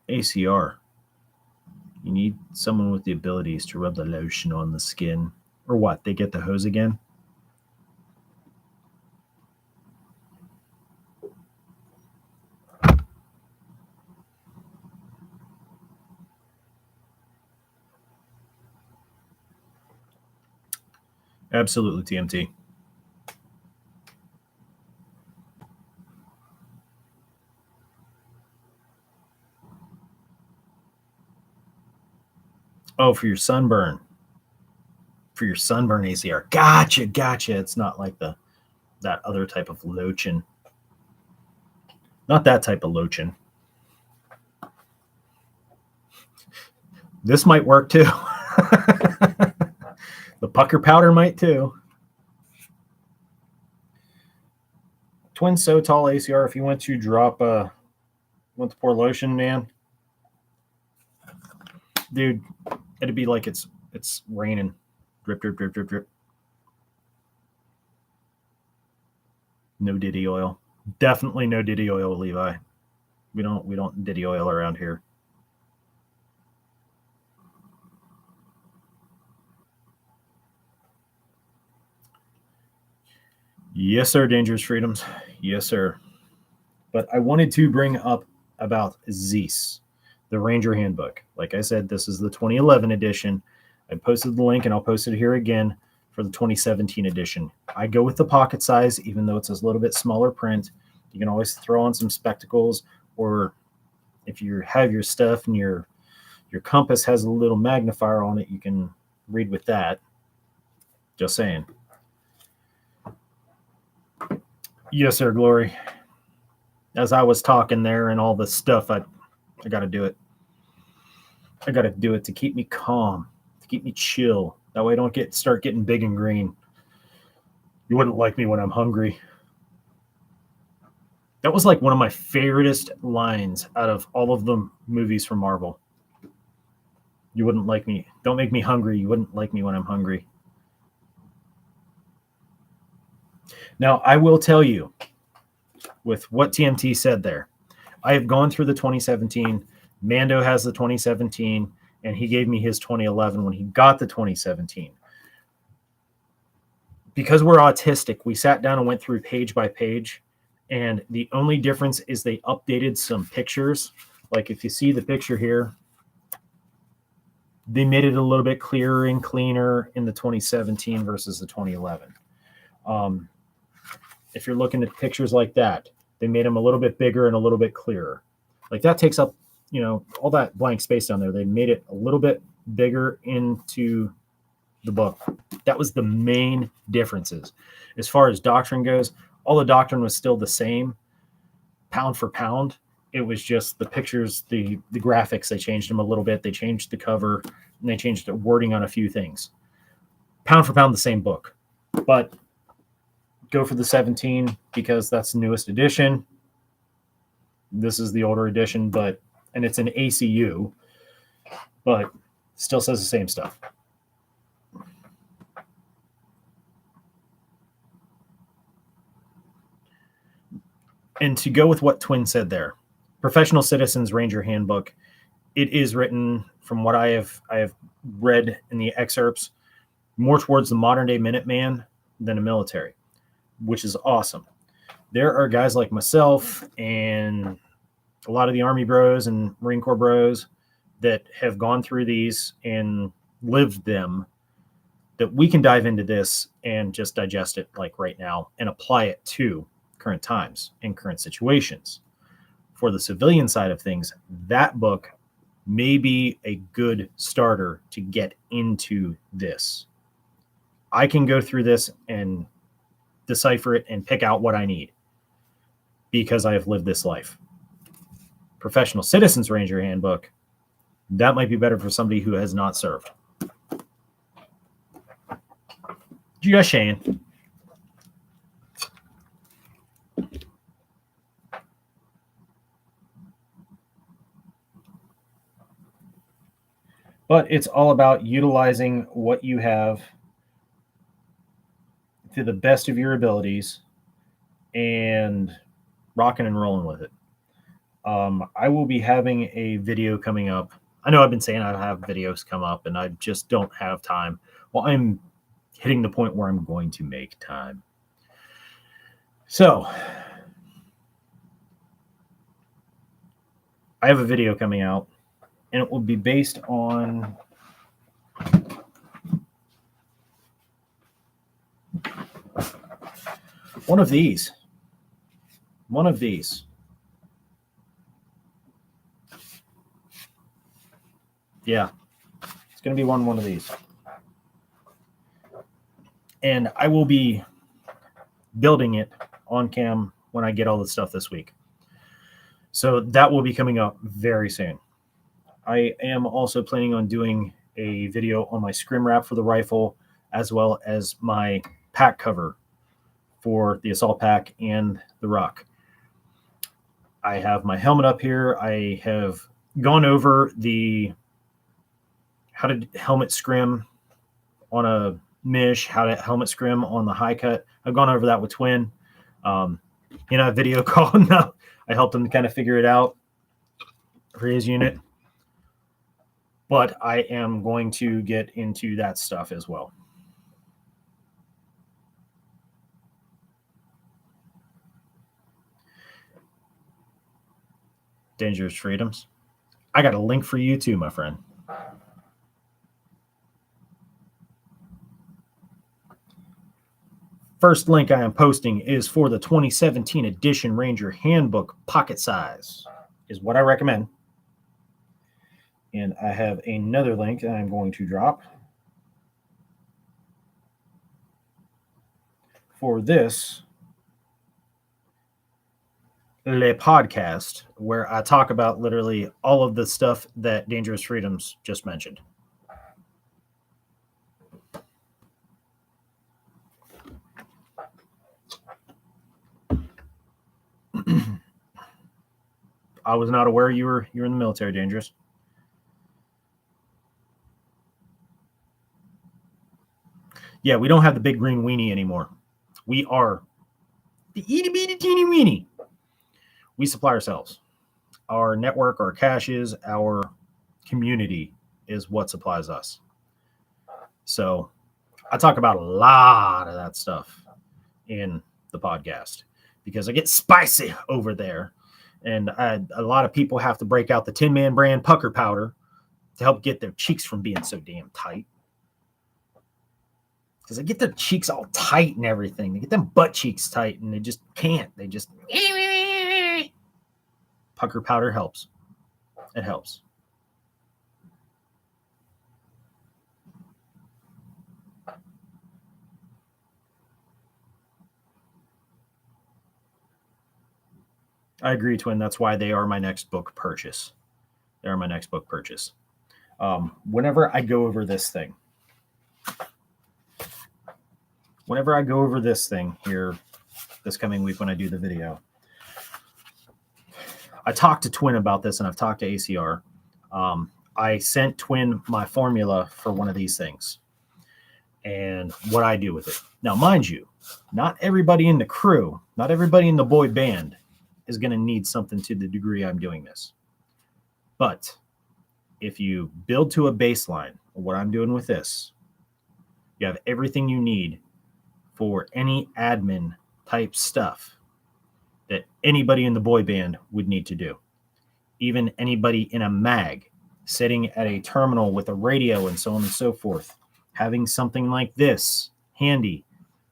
ACR. You need someone with the abilities to rub the lotion on the skin. Or what? They get the hose again? Absolutely, TMT. Oh, for your sunburn. For your sunburn ACR. Gotcha. It's not like that other type of lotion. Not that type of lotion. This might work too. The pucker powder might too. Twin so tall ACR. If you went to pour lotion, man, dude, it'd be like it's raining. Drip, drip, drip, drip, drip. No Diddy oil. Definitely no Diddy oil, Levi. We don't Diddy oil around here. Yes, sir, Dangerous Freedoms. Yes, sir. But I wanted to bring up about Zeus, the Ranger Handbook. Like I said, this is the 2011 edition. I posted the link, and I'll post it here again for the 2017 edition. I go with the pocket size, even though it's a little bit smaller print. You can always throw on some spectacles, or if you have your stuff and your compass has a little magnifier on it, you can read with that. Just saying. Yes, sir, Glory. As I was talking there and all the stuff, I got to do it. I got to do it to keep me calm, to keep me chill. That way I don't start getting big and green. You wouldn't like me when I'm hungry. That was like one of my favoriteest lines out of all of the movies from Marvel. You wouldn't like me. Don't make me hungry. You wouldn't like me when I'm hungry. Now, I will tell you, with what TMT said there, I have gone through the 2017. Mando has the 2017, and he gave me his 2011 when he got the 2017. Because we're autistic, we sat down and went through page by page, and the only difference is they updated some pictures. Like if you see the picture here, they made it a little bit clearer and cleaner in the 2017 versus the 2011. If you're looking at pictures like that, they made them a little bit bigger and a little bit clearer. Like that takes up, all that blank space down there. They made it a little bit bigger into the book. That was the main differences. As far as doctrine goes, all the doctrine was still the same, pound for pound. It was just the pictures, the graphics, they changed them a little bit. They changed the cover, and they changed the wording on a few things. Pound for pound, the same book. But go for the 17 because that's the newest edition. This is the older edition, and it's an ACU, but still says the same stuff. And to go with what Twin said there, Professional Citizens Ranger Handbook, it is written, from what I have read in the excerpts, more towards the modern day Minuteman than a military, which is awesome. there are guys like myself and a lot of the Army bros and Marine Corps bros that have gone through these and lived them, that we can dive into this and just digest it like right now and apply it to current times and current situations. For the civilian side of things, that book may be a good starter to get into this. I can go through this and decipher it and pick out what I need because I have lived this life. Professional Citizens Ranger Handbook, that might be better for somebody who has not served. Just saying. But it's all about utilizing what you have to the best of your abilities and rocking and rolling with it. I will be having a video coming up. I know I've been saying I have videos come up and I just don't have time. Well, I'm hitting the point where I'm going to make time. So I have a video coming out and it will be based on one of these. Yeah, it's going to be one of these. And I will be building it on cam when I get all the stuff this week. So that will be coming up very soon. I am also planning on doing a video on my scrim wrap for the rifle, as well as my pack cover for the assault pack and the ruck. I have my helmet up here. I have gone over how to helmet scrim on a Mish, how to helmet scrim on the high cut. I've gone over that with Twin. A video call. No, I helped him kind of figure it out for his unit. But I am going to get into that stuff as well. Dangerous Freedoms. I got a link for you too, my friend. First link I am posting is for the 2017 edition Ranger Handbook pocket size, is what I recommend. And I have another link that I'm going to drop for this Le podcast, where I talk about literally all of the stuff that Dangerous Freedoms just mentioned. I was not aware you were in the military, Dangerous. Yeah, we don't have the big green weenie anymore. We are the itty bitty teeny weenie. We supply ourselves. Our network, our caches, our community is what supplies us. So I talk about a lot of that stuff in the podcast because I get spicy over there. And a lot of people have to break out the Tin Man brand pucker powder to help get their cheeks from being so damn tight. Because they get their cheeks all tight and everything. They get them butt cheeks tight and they just can't. They just... Pucker powder helps. It helps. I agree, Twin. That's why they are my next book purchase. They are my next book purchase. Whenever I go over this thing here this coming week when I do the video, I talked to Twin about this and I've talked to ACR. I sent Twin my formula for one of these things and what I do with it. Now, mind you, not everybody in the crew, not everybody in the boy band is going to need something to the degree I'm doing this. But if you build to a baseline of what I'm doing with this, you have everything you need for any admin type stuff that anybody in the boy band would need to do. Even anybody in a mag sitting at a terminal with a radio and so on and so forth, having something like this handy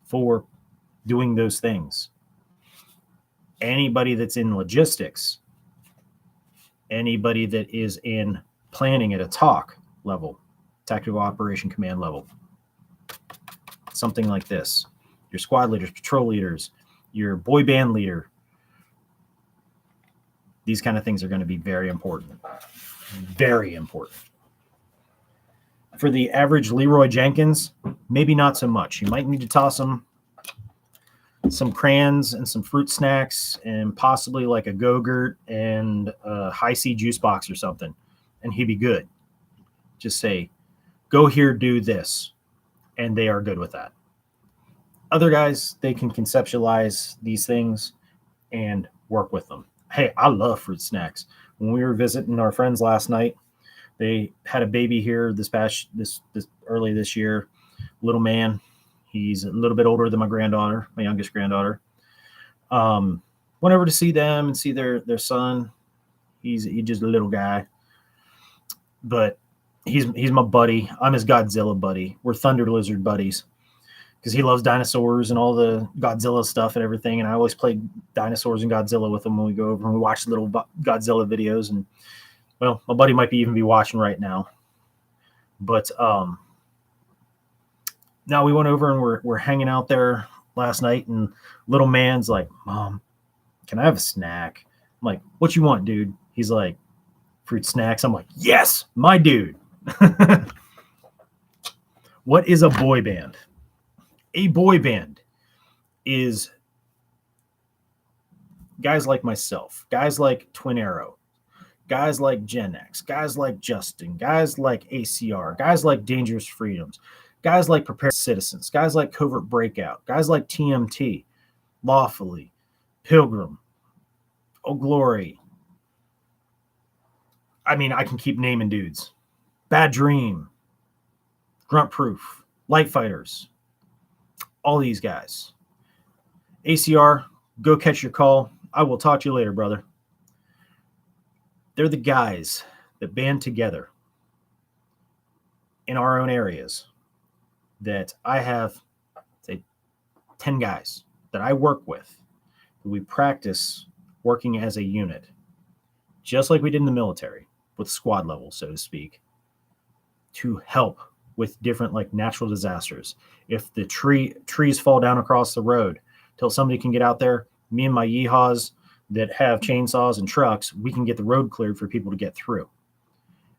for doing those things. Anybody that's in logistics, anybody that is in planning at a TOC level, tactical operation command level, something like this. Your squad leaders, patrol leaders, your boy band leader. These kind of things are going to be very important. Very important. For the average Leroy Jenkins, maybe not so much. You might need to toss him some crayons and some fruit snacks and possibly like a Go-Gurt and a Hi-C juice box or something, and he'd be good. Just say, go here, do this, and they are good with that. Other guys, they can conceptualize these things and work with them. Hey, I love fruit snacks. When we were visiting our friends last night, they had a baby here this early this year, little man. He's a little bit older than my granddaughter, my youngest granddaughter. Went over to see them and see their son. He's just a little guy, but he's my buddy. I'm his Godzilla buddy. We're Thunder Lizard buddies because he loves dinosaurs and all the Godzilla stuff and everything. And I always play dinosaurs and Godzilla with him when we go over and we watch little Godzilla videos. And well, my buddy might even be watching right now, but now we went over and we're hanging out there last night, and little man's like, Mom, can I have a snack? I'm like, what you want, dude? He's like, fruit snacks. I'm like, yes, my dude. What is a boy band? A boy band is guys like myself, guys like Twin Arrow, guys like Gen X, guys like Justin, guys like ACR, guys like Dangerous Freedoms, guys like Prepared Citizens, guys like Covert Breakout, guys like TMT, Lawfully, Pilgrim, Oh Glory. I mean, I can keep naming dudes. Bad Dream, Grunt Proof, Light Fighters, all these guys. ACR, go catch your call. I will talk to you later, brother. They're the guys that band together in our own areas that I have, say, 10 guys that I work with. We practice working as a unit, just like we did in the military, with squad level, so to speak, to help with different like natural disasters. If the trees fall down across the road, till somebody can get out there, me and my yeehaws that have chainsaws and trucks, we can get the road cleared for people to get through.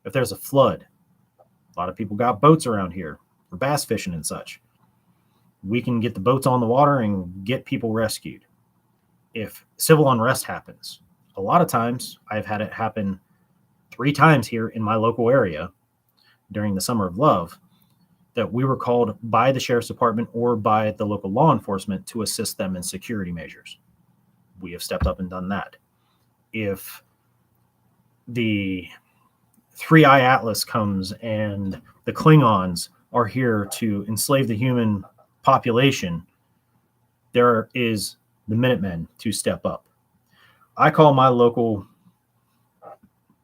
If there's a flood, a lot of people got boats around here for bass fishing and such. We can get the boats on the water and get people rescued. If civil unrest happens, a lot of times I've had it happen 3 times here in my local area during the Summer of Love, that we were called by the sheriff's department or by the local law enforcement to assist them in security measures. We have stepped up and done that. If the 3-Eye Atlas comes and the Klingons are here to enslave the human population, there is the Minutemen to step up. I call my local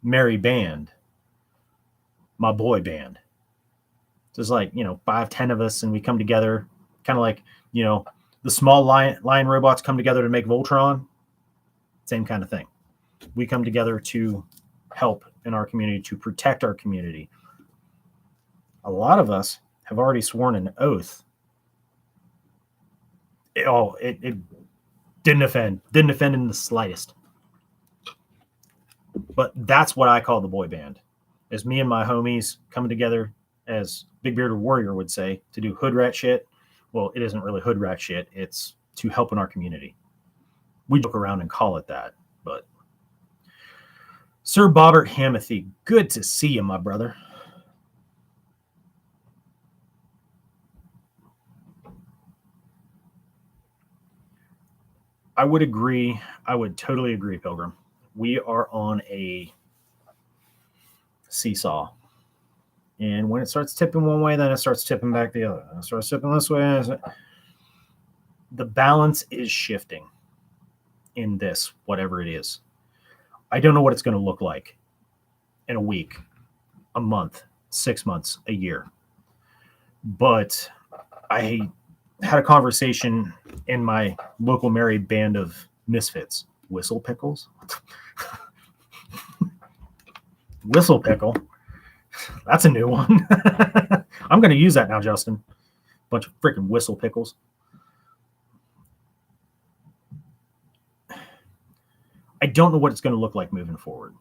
merry band my boy band. There's like, 5-10 of us, and we come together, kind of like, the small lion robots come together to make Voltron. Same kind of thing. We come together to help in our community, to protect our community. A lot of us have already sworn an oath. It didn't offend in the slightest. But that's what I call the boy band, is me and my homies coming together, as Big Bearded Warrior would say, to do hood rat shit. Well, it isn't really hood rat shit. It's to help in our community. We joke around and call it that. But Sir Bobbert Hamathy, good to see you, my brother. I would agree. I would totally agree, Pilgrim. We are on a seesaw. And when it starts tipping one way, then it starts tipping back the other. It starts tipping this way. The balance is shifting. in this, whatever it is. I don't know what it's going to look like in a week, a month, 6 months, a year. But I had a conversation in my local married band of misfits. Whistle pickles? Whistle pickle? That's a new one. I'm going to use that now, Justin. Bunch of freaking whistle pickles. I don't know what it's going to look like moving forward.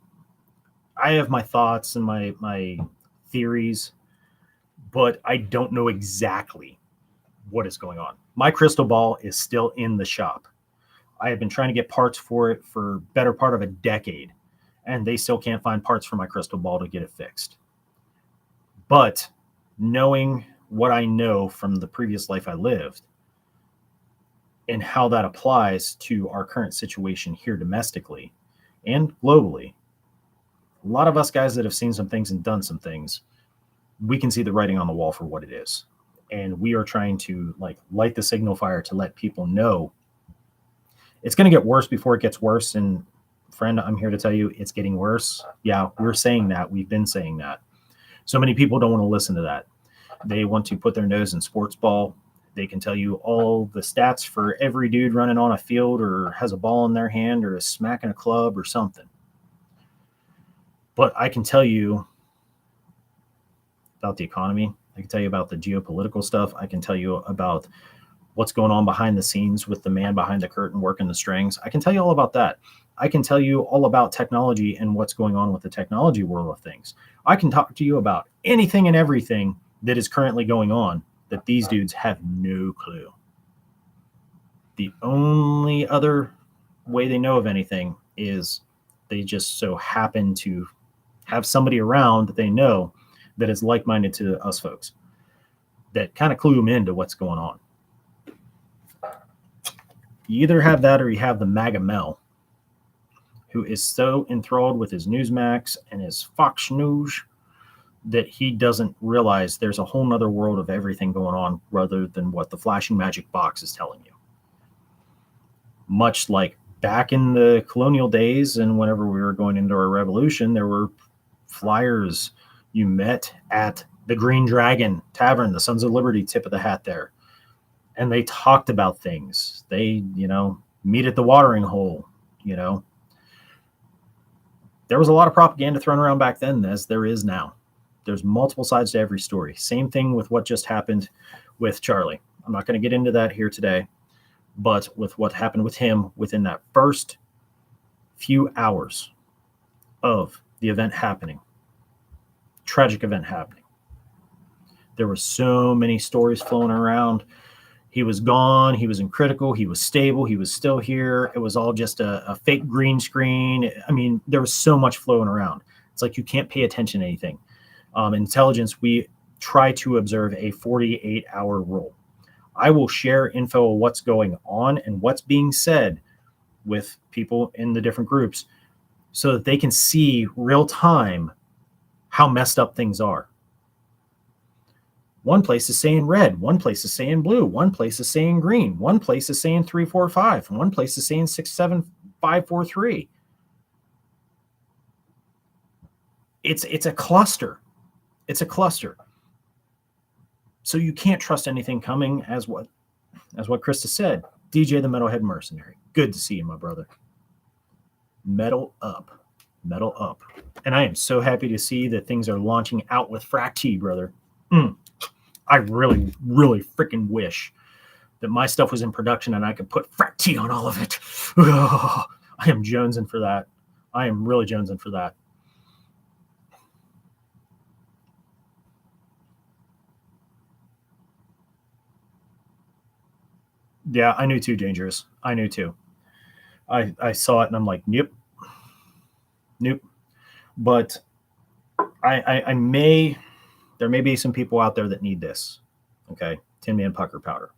I have my thoughts and my theories, but I don't know exactly what is going on. My crystal ball is still in the shop. I have been trying to get parts for it for better part of a decade, and they still can't find parts for my crystal ball to get it fixed. But knowing what I know from the previous life I lived and how that applies to our current situation here domestically and globally, a lot of us guys that have seen some things and done some things, we can see the writing on the wall for what it is. And we are trying to light the signal fire to let people know it's going to get worse before it gets worse. And friend, I'm here to tell you it's getting worse. Yeah, we're saying that. We've been saying that. So many people don't want to listen to that. They want to put their nose in sports ball. They can tell you all the stats for every dude running on a field or has a ball in their hand or is smacking a club or something. But I can tell you about the economy. I can tell you about the geopolitical stuff. I can tell you about what's going on behind the scenes with the man behind the curtain working the strings. I can tell you all about that. I can tell you all about technology and what's going on with the technology world of things. I can talk to you about anything and everything that is currently going on that these dudes have no clue. The only other way they know of anything is they just so happen to have somebody around that they know that is like-minded to us folks that kind of clue them into what's going on. You either have that or you have the MAGA Mel, who is so enthralled with his Newsmax and his Fox News that he doesn't realize there's a whole nother world of everything going on rather than what the flashing magic box is telling you. Much like back in the colonial days and whenever we were going into our revolution, there were flyers you met at the Green Dragon Tavern, the Sons of Liberty tip of the hat there. And they talked about things. They, meet at the watering hole, There was a lot of propaganda thrown around back then, as there is now. There's multiple sides to every story. Same thing with what just happened with Charlie. I'm not going to get into that here today, but with what happened with him within that first few hours of the event happening, tragic event happening, there were so many stories flowing around. He was gone. He was in critical. He was stable. He was still here. It was all just a fake green screen. I mean, there was so much flowing around. It's like you can't pay attention to anything. Intelligence, we try to observe a 48-hour rule. I will share info of what's going on and what's being said with people in the different groups so that they can see real time how messed up things are. One place is saying red. One place is saying blue. One place is saying green. One place is saying 345. One place is saying 67543. It's a cluster. It's a cluster. So you can't trust anything coming as what Krista said. DJ the Metalhead Mercenary. Good to see you, my brother. Metal up. Metal up. And I am so happy to see that things are launching out with Frac T, brother. I really, really freaking wish that my stuff was in production and I could put Frac T on all of it. I am jonesing for that. I am really jonesing for that. Yeah, I knew too, Dangerous. I knew too. I saw it and I'm like, nope. But there may be some people out there that need this. Okay, Tin Man Pucker Powder.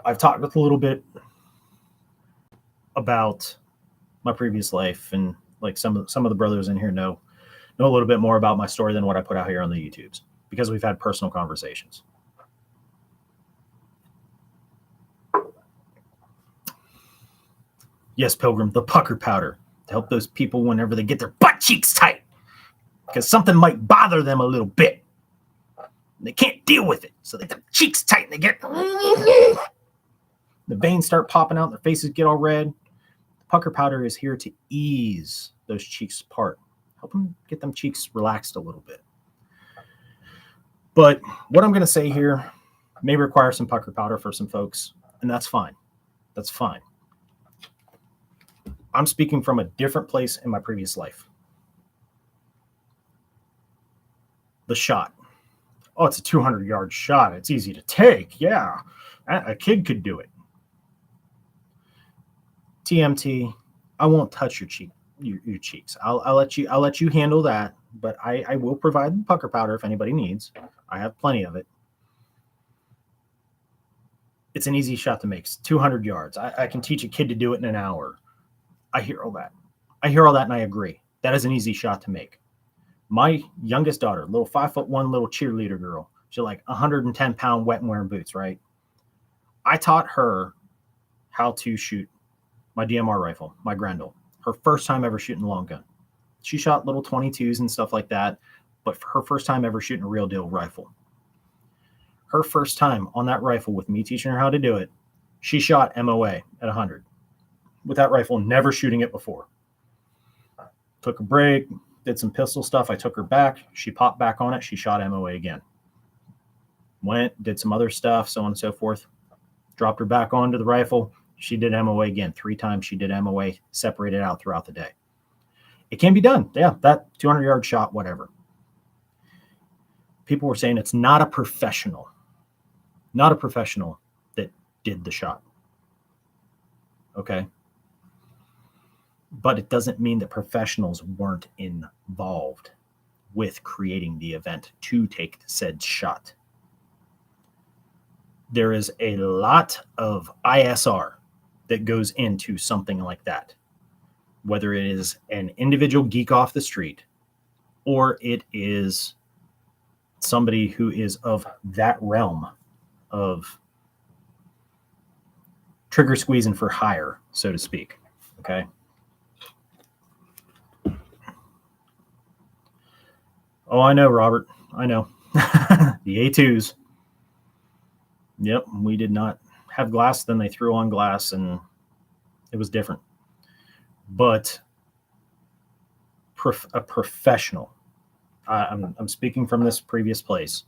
I've talked a little bit about my previous life, and like some of the brothers in here know a little bit more about my story than what I put out here on the YouTubes because we've had personal conversations. Yes, Pilgrim, the pucker powder to help those people whenever they get their butt cheeks tight, because something might bother them a little bit. They can't deal with it, so they get their cheeks tight and they get the veins start popping out, their faces get all red. The pucker powder is here to ease those cheeks apart, help them get them cheeks relaxed a little bit. But what I'm going to say here may require some pucker powder for some folks, and that's fine. That's fine. I'm speaking from a different place in my previous life. The shot. Oh, it's a 200-yard shot. It's easy to take. Yeah, a kid could do it. TMT, I won't touch your cheeks. I'll let you handle that, but I will provide the pucker powder if anybody needs. I have plenty of it. It's an easy shot to make. It's 200 yards. I can teach a kid to do it in an hour. I hear all that. And I agree. That is an easy shot to make. My youngest daughter, little 5'1" little cheerleader girl, she's like 110-pound wet and wearing boots, right? I taught her how to shoot my DMR rifle, my Grendel. Her first time ever shooting long gun. She shot little 22s and stuff like that, but for her first time ever shooting a real deal rifle. Her first time on that rifle with me teaching her how to do it, she shot MOA at 100. With that rifle, never shooting it before. Took a break, did some pistol stuff. I took her back. She popped back on it. She shot MOA again. Went, did some other stuff, so on and so forth. Dropped her back onto the rifle. She did MOA again. 3 times she did MOA, separated out throughout the day. It can be done. Yeah, that 200-yard shot, whatever. People were saying it's not a professional. Not a professional that did the shot. Okay? But it doesn't mean that professionals weren't involved with creating the event to take said shot. There is a lot of ISR that goes into something like that, whether it is an individual geek off the street or it is somebody who is of that realm of trigger squeezing for hire, so to speak. Okay. Oh, I know, Robert. I know. The A2s. Yep, we did not have glass. Then they threw on glass, and it was different. But a professional, I'm speaking from this previous place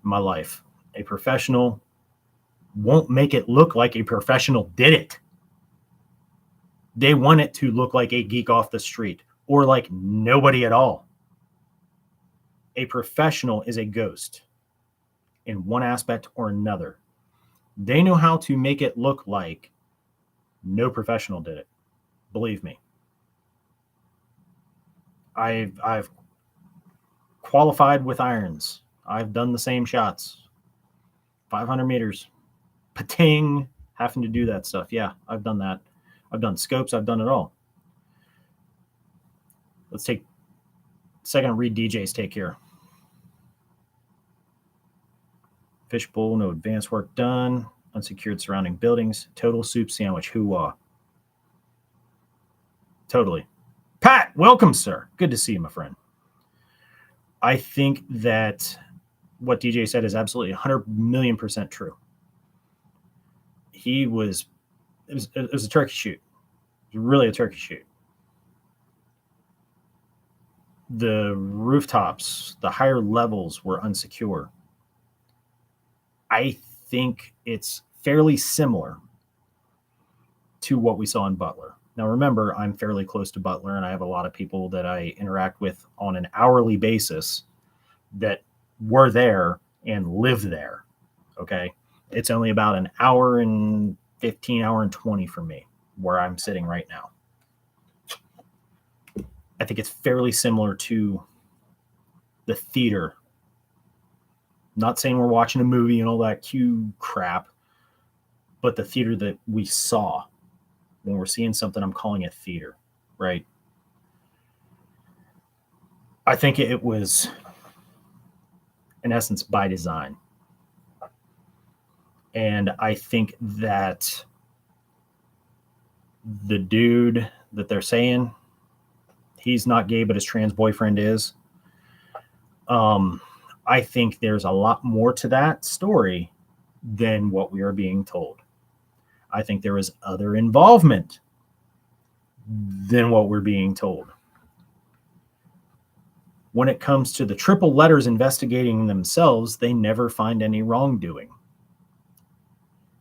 in my life. A professional won't make it look like a professional did it. They want it to look like a geek off the street or like nobody at all. A professional is a ghost in one aspect or another. They know how to make it look like no professional did it. Believe me. I've qualified with irons. I've done the same shots. 500 meters. Pating, having to do that stuff. Yeah, I've done that. I've done scopes. I've done it all. Let's take a second to read DJ's take here. Fishbowl, no advanced work done. Unsecured surrounding buildings. Total soup sandwich. Hoo-wah. Totally. Pat, welcome, sir. Good to see you, my friend. I think that what DJ said is absolutely 100,000,000% true. It was a turkey shoot. It was really a turkey shoot. The rooftops, the higher levels were unsecure. I think it's fairly similar to what we saw in Butler. Now, remember, I'm fairly close to Butler, and I have a lot of people that I interact with on an hourly basis that were there and live there, okay? It's only about an hour and 15, hour and 20 from me, where I'm sitting right now. I think it's fairly similar to the theater. Not saying we're watching a movie and all that cute crap, but the theater that we saw. When we're seeing something, I'm calling it theater, right? I think it was, in essence, by design. And I think that the dude that they're saying he's not gay, but his trans boyfriend is. I think there's a lot more to that story than what we are being told. I think there is other involvement than what we're being told. When it comes to the triple letters investigating themselves, they never find any wrongdoing.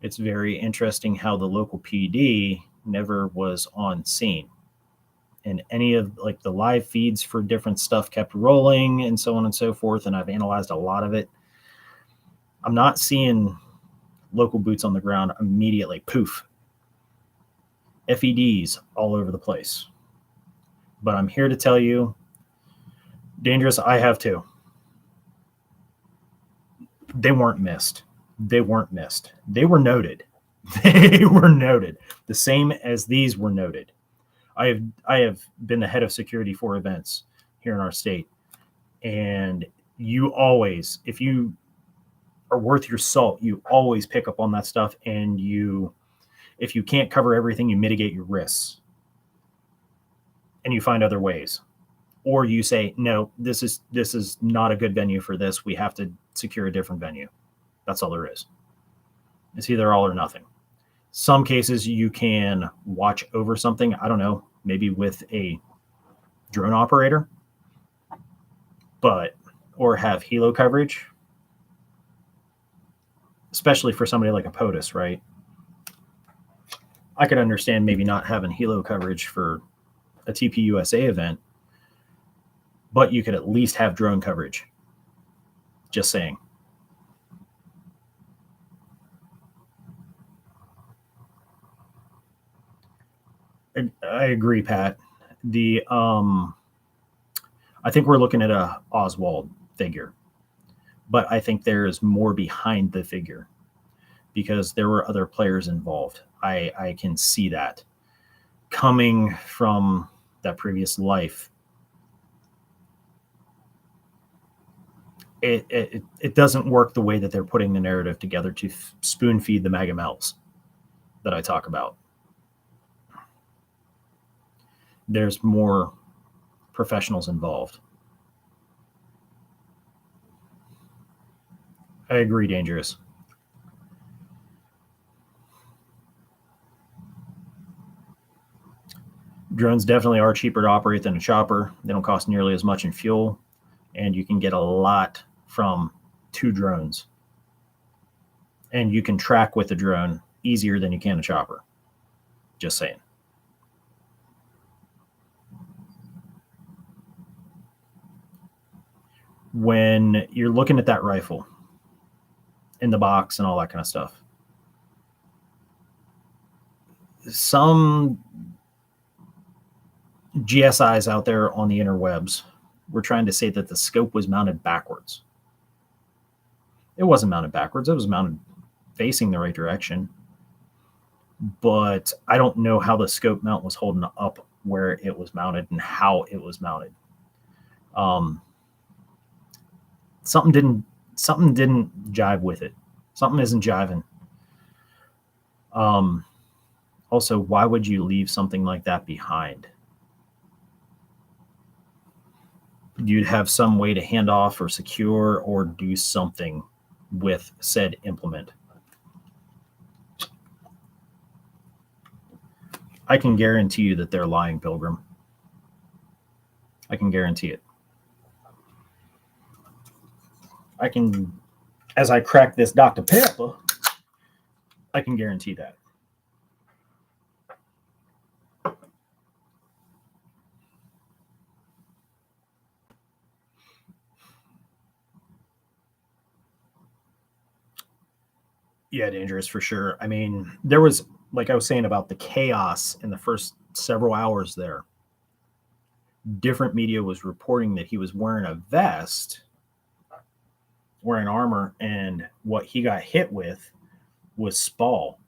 It's very interesting how the local PD never was on scene. And any of like the live feeds for different stuff kept rolling and so on and so forth. And I've analyzed a lot of it. I'm not seeing local boots on the ground immediately. Poof. FEDs all over the place. But I'm here to tell you, Dangerous, I have too. They weren't missed. They weren't missed. They were noted. They were noted. The same as these were noted. I have been the head of security for events here in our state. And you always, if you are worth your salt, you always pick up on that stuff. And if you can't cover everything, you mitigate your risks. And you find other ways. Or you say, no, this is not a good venue for this. We have to secure a different venue. That's all there is. It's either all or nothing. Some cases you can watch over something, I don't know, maybe with a drone operator, or have helo coverage, especially for somebody like a POTUS, right? I could understand maybe not having helo coverage for a TPUSA event, but you could at least have drone coverage. Just saying. I agree, Pat. I think we're looking at a Oswald figure, but I think there is more behind the figure because there were other players involved. I can see that coming from that previous life. It doesn't work the way that they're putting the narrative together to spoon feed the mega melts that I talk about. There's more professionals involved. I agree, Dangerous. Drones definitely are cheaper to operate than a chopper. They don't cost nearly as much in fuel, and you can get a lot from 2 drones. And you can track with a drone easier than you can a chopper. Just saying. When you're looking at that rifle in the box and all that kind of stuff, some GSIs out there on the interwebs were trying to say that the scope was mounted backwards. It wasn't mounted backwards. It was mounted facing the right direction. But I don't know how the scope mount was holding up where it was mounted and how it was mounted. Something didn't jive with it. Something isn't jiving. Also, why would you leave something like that behind? You'd have some way to hand off or secure or do something with said implement. I can guarantee you that they're lying, Pilgrim. I can guarantee it. I can, as I crack this Dr. Pepper, I can guarantee that. Yeah, Dangerous for sure. I mean, there was, like I was saying about the chaos in the first several hours there. Different media was reporting that he was wearing a vest, wearing armor, and what he got hit with was Spall.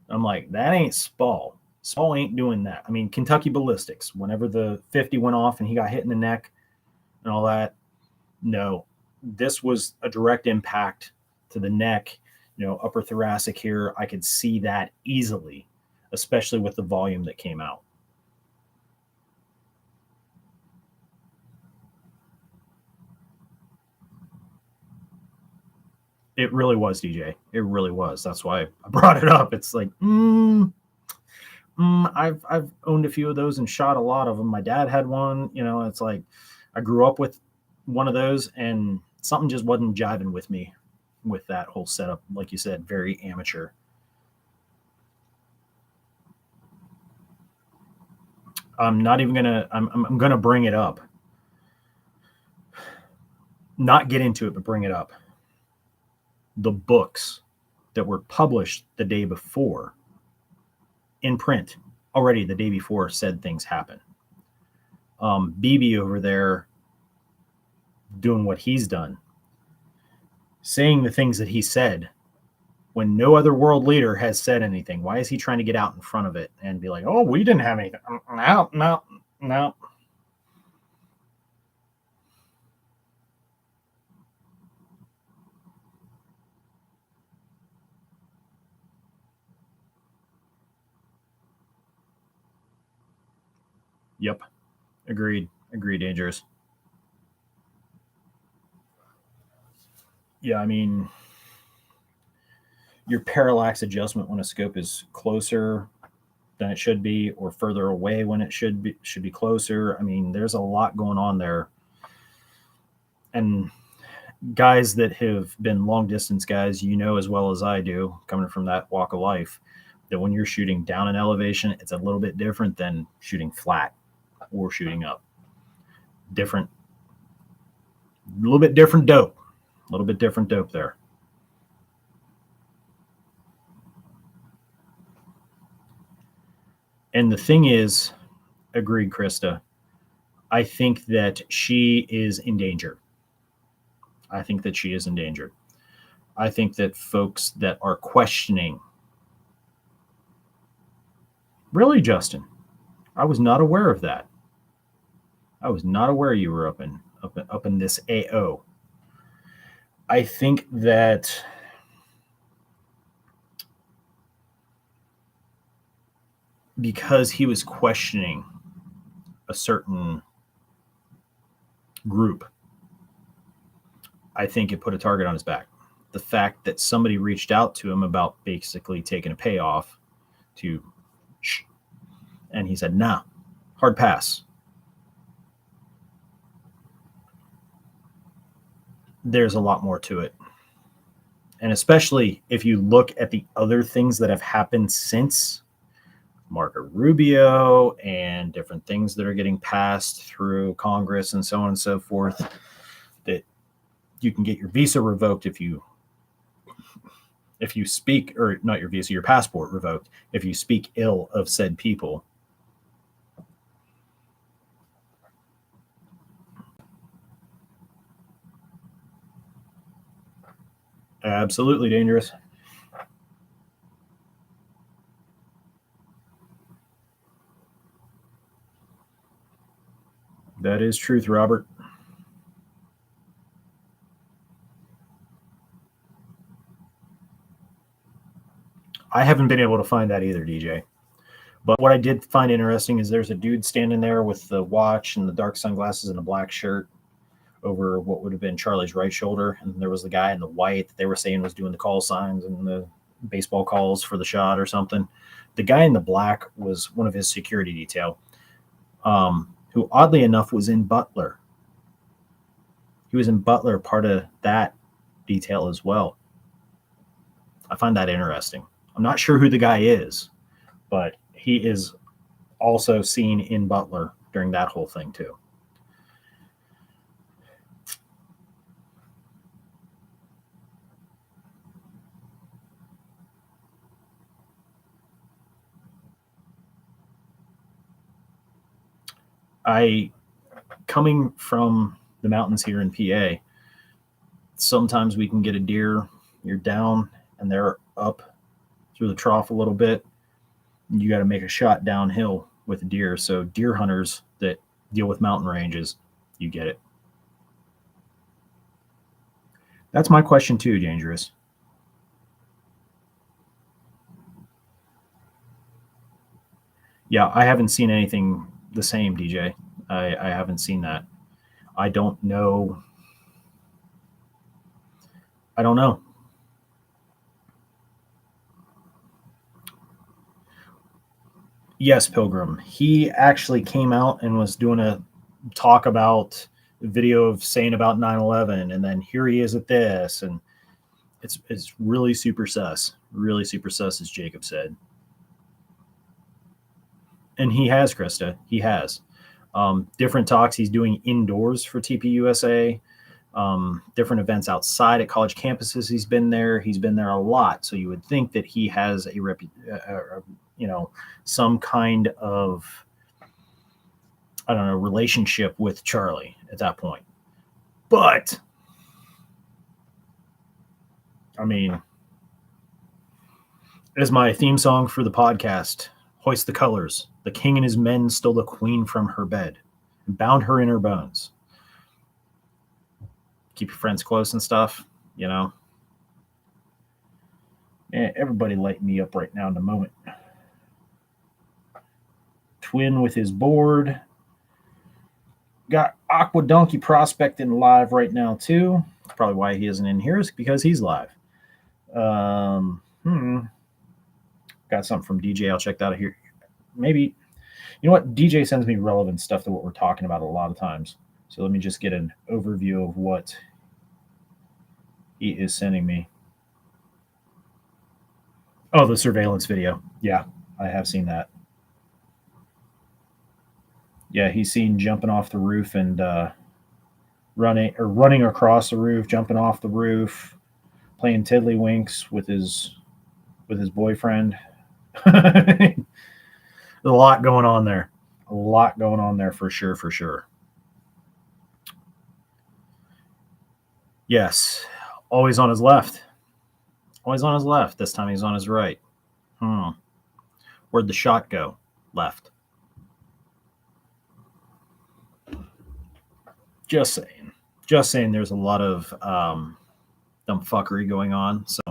I'm like, that ain't Spall. Spall ain't doing that. I mean, Kentucky ballistics, whenever the 50 went off and he got hit in the neck and all that, no, this was a direct impact to the neck, upper thoracic here. I could see that easily. especially with the volume that came out. It really was, DJ. It really was. That's why I brought it up. It's like, I've owned a few of those and shot a lot of them. My dad had one. It's like I grew up with one of those, and something just wasn't jiving with me with that whole setup. Like you said, very amateur. I'm not even gonna. I'm gonna bring it up. Not get into it, but bring it up. The books that were published the day before in print already the day before said things happen. BB over there doing what he's done, saying the things that he said when no other world leader has said anything. Why is he trying to get out in front of it and be like, oh, we didn't have anything? No. Yep. Agreed, Dangerous. Yeah, I mean, your parallax adjustment when a scope is closer than it should be, or further away when it should be closer. I mean, there's a lot going on there. And guys that have been long distance guys, as well as I do, coming from that walk of life, that when you're shooting down in elevation, it's a little bit different than shooting flat or shooting up. Different, a little bit different dope. A little bit different dope there. And the thing is, agreed, Krista, I think that she is in danger. I think that she is in danger. I think that folks that are questioning, really, Justin, I was not aware of that. I was not aware you were up in this AO. I think that because he was questioning a certain group, I think it put a target on his back. The fact that somebody reached out to him about basically taking a payoff to, and he said, nah, hard pass. There's a lot more to it. And especially if you look at the other things that have happened since Marco Rubio and different things that are getting passed through Congress and so on and so forth, that you can get your visa revoked if you speak, or not your visa, your passport revoked if you speak ill of said people. Absolutely dangerous. That is truth, Robert. I haven't been able to find that either, DJ. But what I did find interesting is there's a dude standing there with the watch and the dark sunglasses and a black shirt over what would have been Charlie's right shoulder. And there was the guy in the white that they were saying was doing the call signs and the baseball calls for the shot or something. The guy in the black was one of his security detail, who oddly enough was in Butler. He was in Butler, part of that detail as well. I find that interesting. I'm not sure who the guy is, but he is also seen in Butler during that whole thing too. Coming from the mountains here in PA, sometimes we can get a deer, you're down and they're up through the trough a little bit. You got to make a shot downhill with a deer. So deer hunters that deal with mountain ranges, you get it. That's my question too, Dangerous. Yeah, I haven't seen anything the same, DJ. I haven't seen that. I don't know. I don't know. Yes, Pilgrim. He actually came out and was doing a talk about a video of saying about 9/11, and then here he is at this, and it's really really super sus, as Jacob said. And he has, Krista. He has different talks he's doing indoors for TPUSA. Different events outside at college campuses. He's been there. He's been there a lot. So you would think that he has you know, some kind of, I don't know, relationship with Charlie at that point. But I mean, as my theme song for the podcast, hoist the colors. The king and his men stole the queen from her bed and bound her in her bones. Keep your friends close and stuff, you know. Everybody light me up right now in a moment. Twin with his board. Got Aqua Donkey prospecting live right now too. That's probably why he isn't in here, is because he's live. Got something from DJ. I'll check that out here. Maybe, you know what? DJ sends me relevant stuff to what we're talking about a lot of times. So let me just get an overview of what he is sending me. Oh, the surveillance video. Yeah, I have seen that. Yeah, he's seen jumping off the roof and running across the roof, jumping off the roof, playing tiddlywinks with his boyfriend. There's a lot going on there. A lot going on there for sure, for sure. Yes, always on his left. Always on his left. This time he's on his right. Where'd the shot go? Left. Just saying. Just saying there's a lot of dumb fuckery going on. So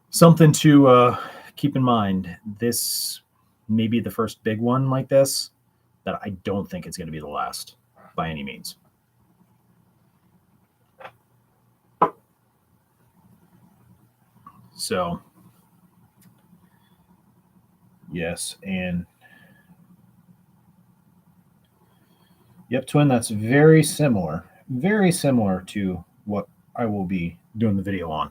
something to keep in mind. This may be the first big one like this, that I don't think it's going to be the last by any means. So, yes, and yep, Twin, that's very similar to what I will be doing the video on.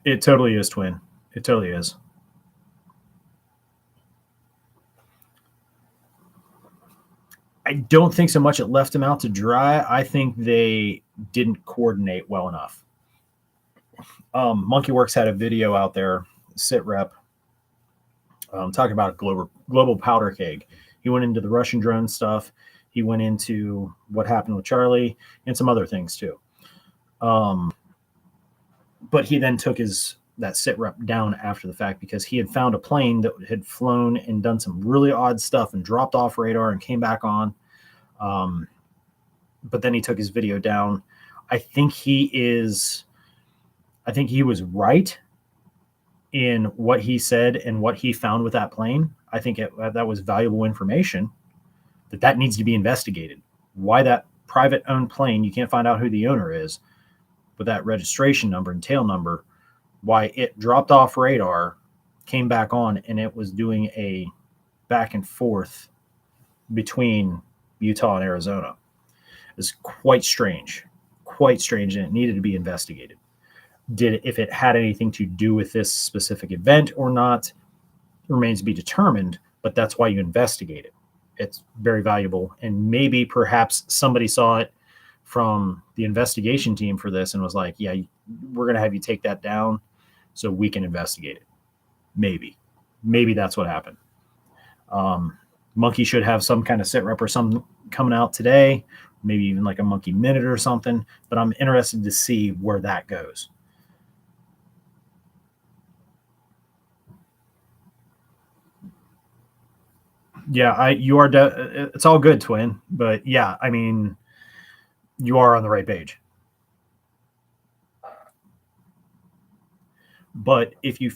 It totally is, Twin. It totally is. I don't think so much it left him out to dry. I think they didn't coordinate well enough. Monkeyworks had a video out there, sit rep, talking about global powder keg. He went into the Russian drone stuff. He went into what happened with Charlie and some other things too. But he then took that sit rep down after the fact because he had found a plane that had flown and done some really odd stuff and dropped off radar and came back on. But then he took his video down. I think he was right in what he said and what he found with that plane. I think that was valuable information that needs to be investigated. Why that private owned plane, you can't find out who the owner is, with that registration number and tail number, why it dropped off radar, came back on, and it was doing a back and forth between Utah and Arizona. It's quite strange, and it needed to be investigated. If it had anything to do with this specific event or not remains to be determined, but that's why you investigate it. It's very valuable, and maybe perhaps somebody saw it from the investigation team for this and was like, yeah, we're going to have you take that down so we can investigate it. Maybe that's what happened. Monkey should have some kind of sit rep or something coming out today, maybe even like a Monkey Minute or something, but I'm interested to see where that goes. Yeah, you are. It's all good, Twin. But yeah, I mean, you are on the right page. But if you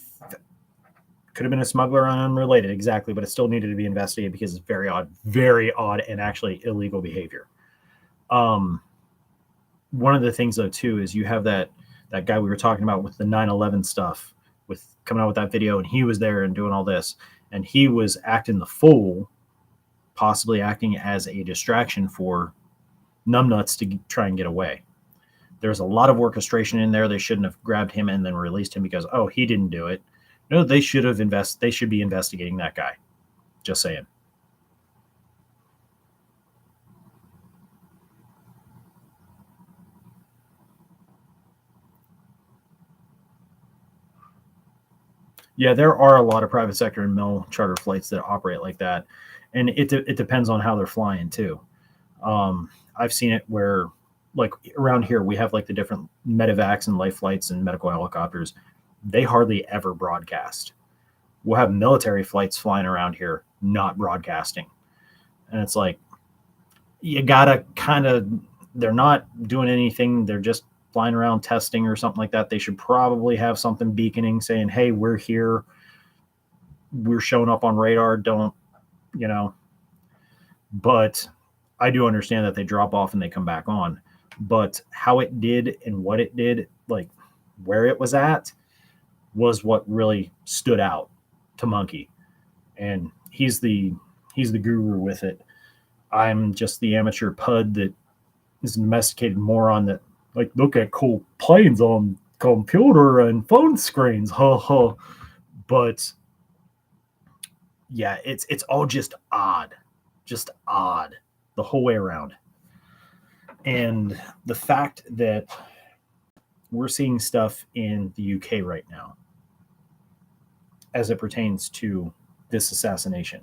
Could have been a smuggler and unrelated, exactly, but it still needed to be investigated because it's very odd, and actually illegal behavior. One of the things though too is you have that guy we were talking about with the 9/11 stuff, with coming out with that video, and he was there and doing all this, and he was acting the fool, possibly acting as a distraction for numbnuts to try and get away. There's a lot of orchestration in there. They shouldn't have grabbed him and then released him because, oh, he didn't do it. No, they should have they should be investigating that guy. Just saying. Yeah, there are a lot of private sector and mill charter flights that operate like that, and it depends on how they're flying too. I've seen it where, like around here, we have like the different medevacs and life flights and medical helicopters. They hardly ever broadcast. We'll have military flights flying around here, not broadcasting, and it's like you gotta kind of. They're not doing anything. They're just flying around testing or something like that. They should probably have something beaconing saying, hey, we're here, we're showing up on radar, don't, you know. But I do understand that they drop off and they come back on, but how it did and what it did, like where it was at, was what really stood out to Monkey. And he's the guru with it. I'm just the amateur pud that is a domesticated moron that like look at cool planes on computer and phone screens. Ha ha. But yeah, it's all just odd the whole way around. And the fact that we're seeing stuff in the UK right now as it pertains to this assassination.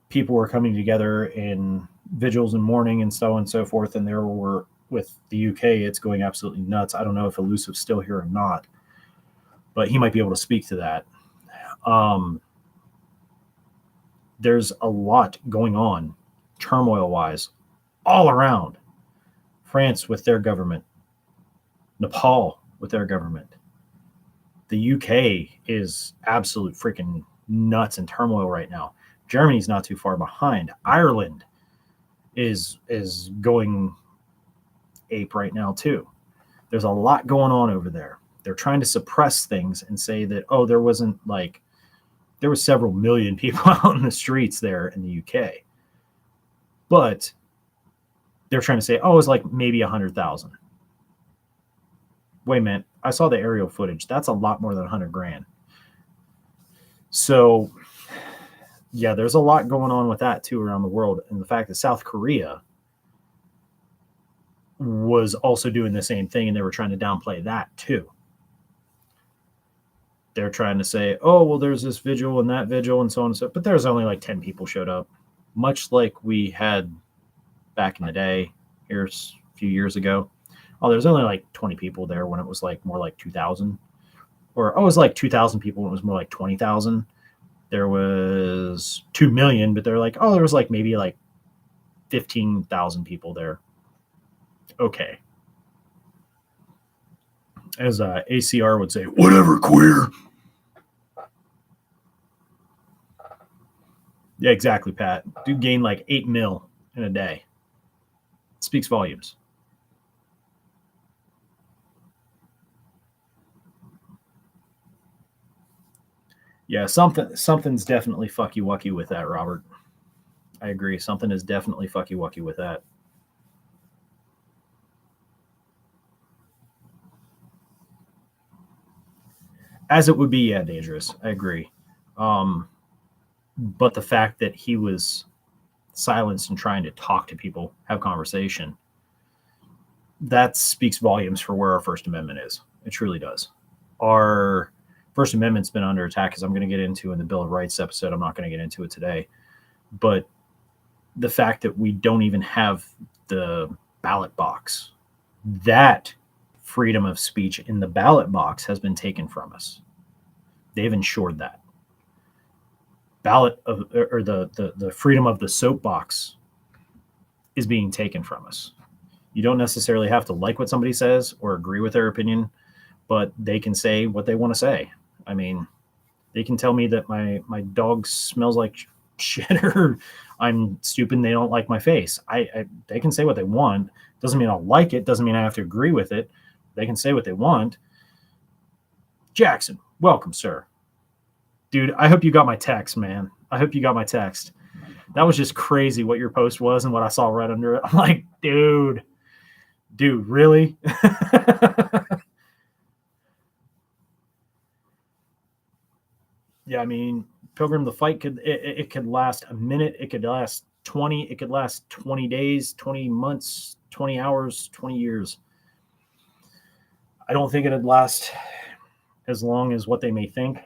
People were coming together in vigils and mourning and so on and so forth, and there were, with the UK, it's going absolutely nuts. I don't know if Elusive's still here or not, but he might be able to speak to that. There's a lot going on, turmoil-wise, all around. France with their government, Nepal with their government. The UK is absolute freaking nuts and turmoil right now. Germany's not too far behind. Ireland is going ape right now too. There's a lot going on over there. They're trying to suppress things and say that, oh, there was several million people out in the streets there in the UK. But they're trying to say, oh, it was like maybe 100,000. Wait a minute. I saw the aerial footage. That's a lot more than 100 grand. So yeah, there's a lot going on with that too around the world. And the fact that South Korea was also doing the same thing, and they were trying to downplay that too. They're trying to say, oh, well, there's this vigil and that vigil and so on and so, but there's only like 10 people showed up, much like we had back in the day here a few years ago. Oh, there's only like 20 people there when it was like more like 2,000, or oh, it was like 2,000 people when it was more like 20,000. There was 2 million, but they're like, oh, there was like maybe like 15,000 people there. Okay. As ACR would say, whatever, queer. Yeah, exactly, Pat. Dude gained like 8 mil in a day. It speaks volumes. Yeah, something's definitely fucky wucky with that, Robert. I agree. Something is definitely fucky wucky with that. As it would be, yeah, dangerous. I agree. But the fact that he was silenced and trying to talk to people, have conversation, that speaks volumes for where our First Amendment is. It truly does. Our First Amendment's been under attack, as I'm going to get into in the Bill of Rights episode. I'm not going to get into it today. But the fact that we don't even have the ballot box, that freedom of speech in the ballot box has been taken from us. They've ensured that. Ballot of, or the freedom of the soapbox is being taken from us. You don't necessarily have to like what somebody says or agree with their opinion, but they can say what they want to say. I mean, They can tell me that my dog smells like shit, or I'm stupid and they don't like my face. They can say what they want. Doesn't mean I'll like it. Doesn't mean I have to agree with it. They can say what they want. Jackson, welcome, sir. Dude, I hope you got my text, man. I hope you got my text. That was just crazy what your post was and what I saw right under it. I'm like, dude, really? Yeah, I mean, Pilgrim, the fight it could last a minute, it could last 20, it could last 20 days, 20 months, 20 hours, 20 years. I don't think it'd last as long as what they may think,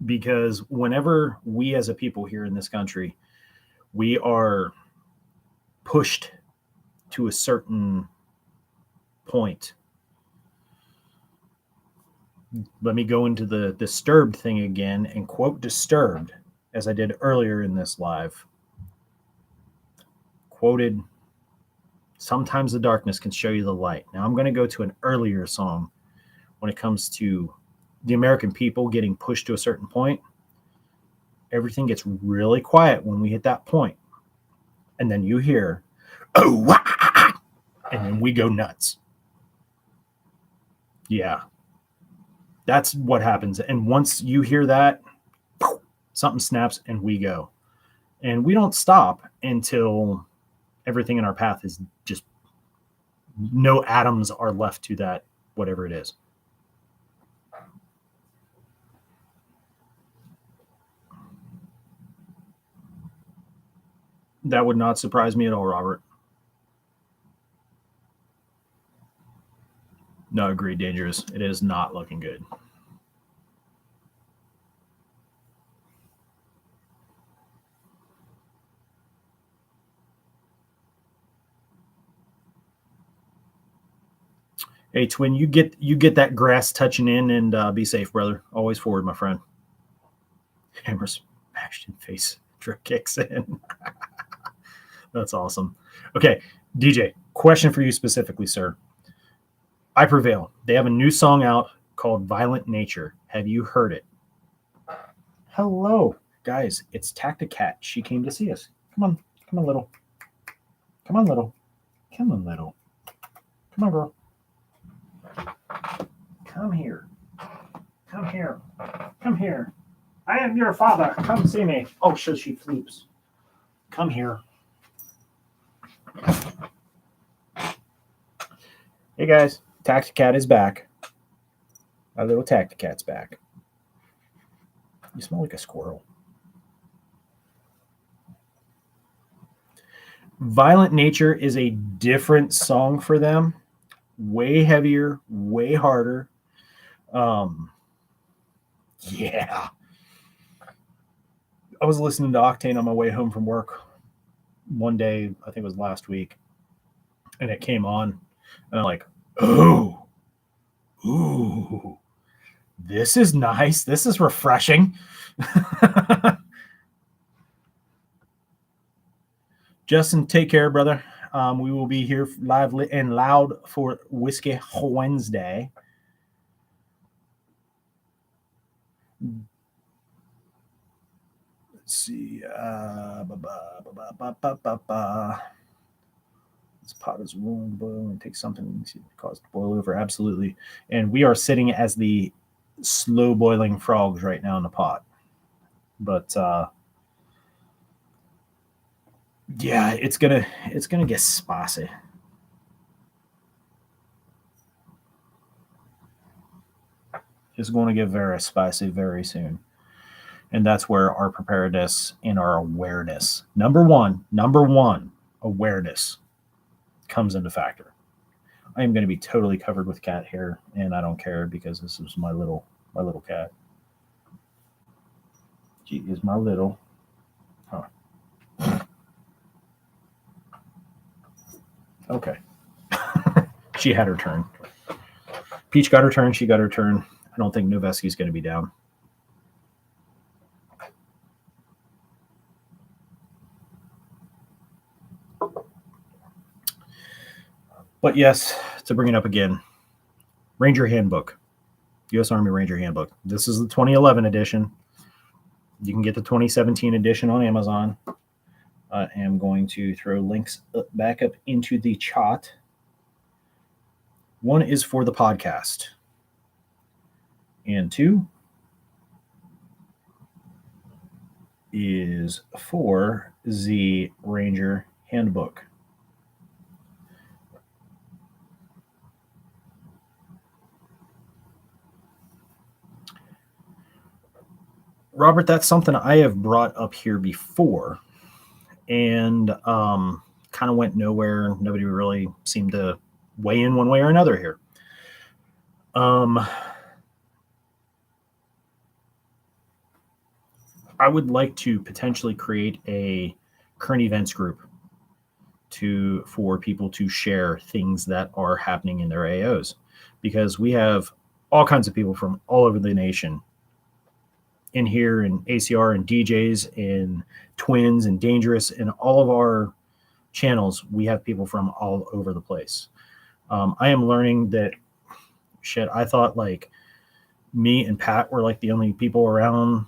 because whenever we as a people here in this country, we are pushed to a certain point. Let me go into the Disturbed thing again and quote Disturbed, as I did earlier in this live. Quoted, sometimes the darkness can show you the light. Now I'm going to go to an earlier song when it comes to the American people getting pushed to a certain point. Everything gets really quiet when we hit that point. And then you hear, oh, wah! And then we go nuts. Yeah. That's what happens. And once you hear that, something snaps and we go. And we don't stop until everything in our path is just no atoms are left to that, whatever it is. That would not surprise me at all, Robert. No, agreed, dangerous. It is not looking good. Hey, twin, you get that grass touching in, and be safe, brother. Always forward, my friend. Hammer smashed in face. Drip kicks in. That's awesome. Okay, DJ, question for you specifically, sir. I Prevail. They have a new song out called Violent Nature. Have you heard it? Hello, guys. It's Tacticat. She came to see us. Come on. Come on, little. Come on, little. Come on, little. Come on, girl. Come here. Come here. Come here. I am your father. Come see me. Oh, sure, she fleeps. Come here. Hey, guys. Tacticat is back. Our little Tacticat's back. You smell like a squirrel. Violent Nature is a different song for them. Way heavier, way harder. Yeah. I was listening to Octane on my way home from work one day, I think it was last week, and it came on, and I'm like, ooh, this is nice. This is refreshing. Justin, take care, brother. We will be here live and loud for Whiskey Wednesday. Let's see. This pot is rolling, boiling, and take something to cause it to boil over. Absolutely. And we are sitting as the slow boiling frogs right now in the pot. But yeah, it's gonna get spicy. It's going to get very spicy very soon. And that's where our preparedness and our awareness, number one, awareness comes into factor. I am going to be totally covered with cat hair, and I don't care because this is my little cat. She is my little. Huh. Okay. She had her turn. Peach got her turn. She got her turn. I don't think Noveski's going to be down. But yes, to bring it up again, Ranger Handbook. U.S. Army Ranger Handbook. This is the 2011 edition. You can get the 2017 edition on Amazon. I am going to throw links back up into the chat. One is for the podcast, and two is for the Ranger Handbook. Robert, that's something I have brought up here before, and kind of went nowhere. Nobody really seemed to weigh in one way or another here. I would like to potentially create a current events group for people to share things that are happening in their AOs, because we have all kinds of people from all over the nation in here, in ACR and DJs and Twins and Dangerous, and all of our channels. We have people from all over the place. I am learning that I thought like me and Pat were like the only people around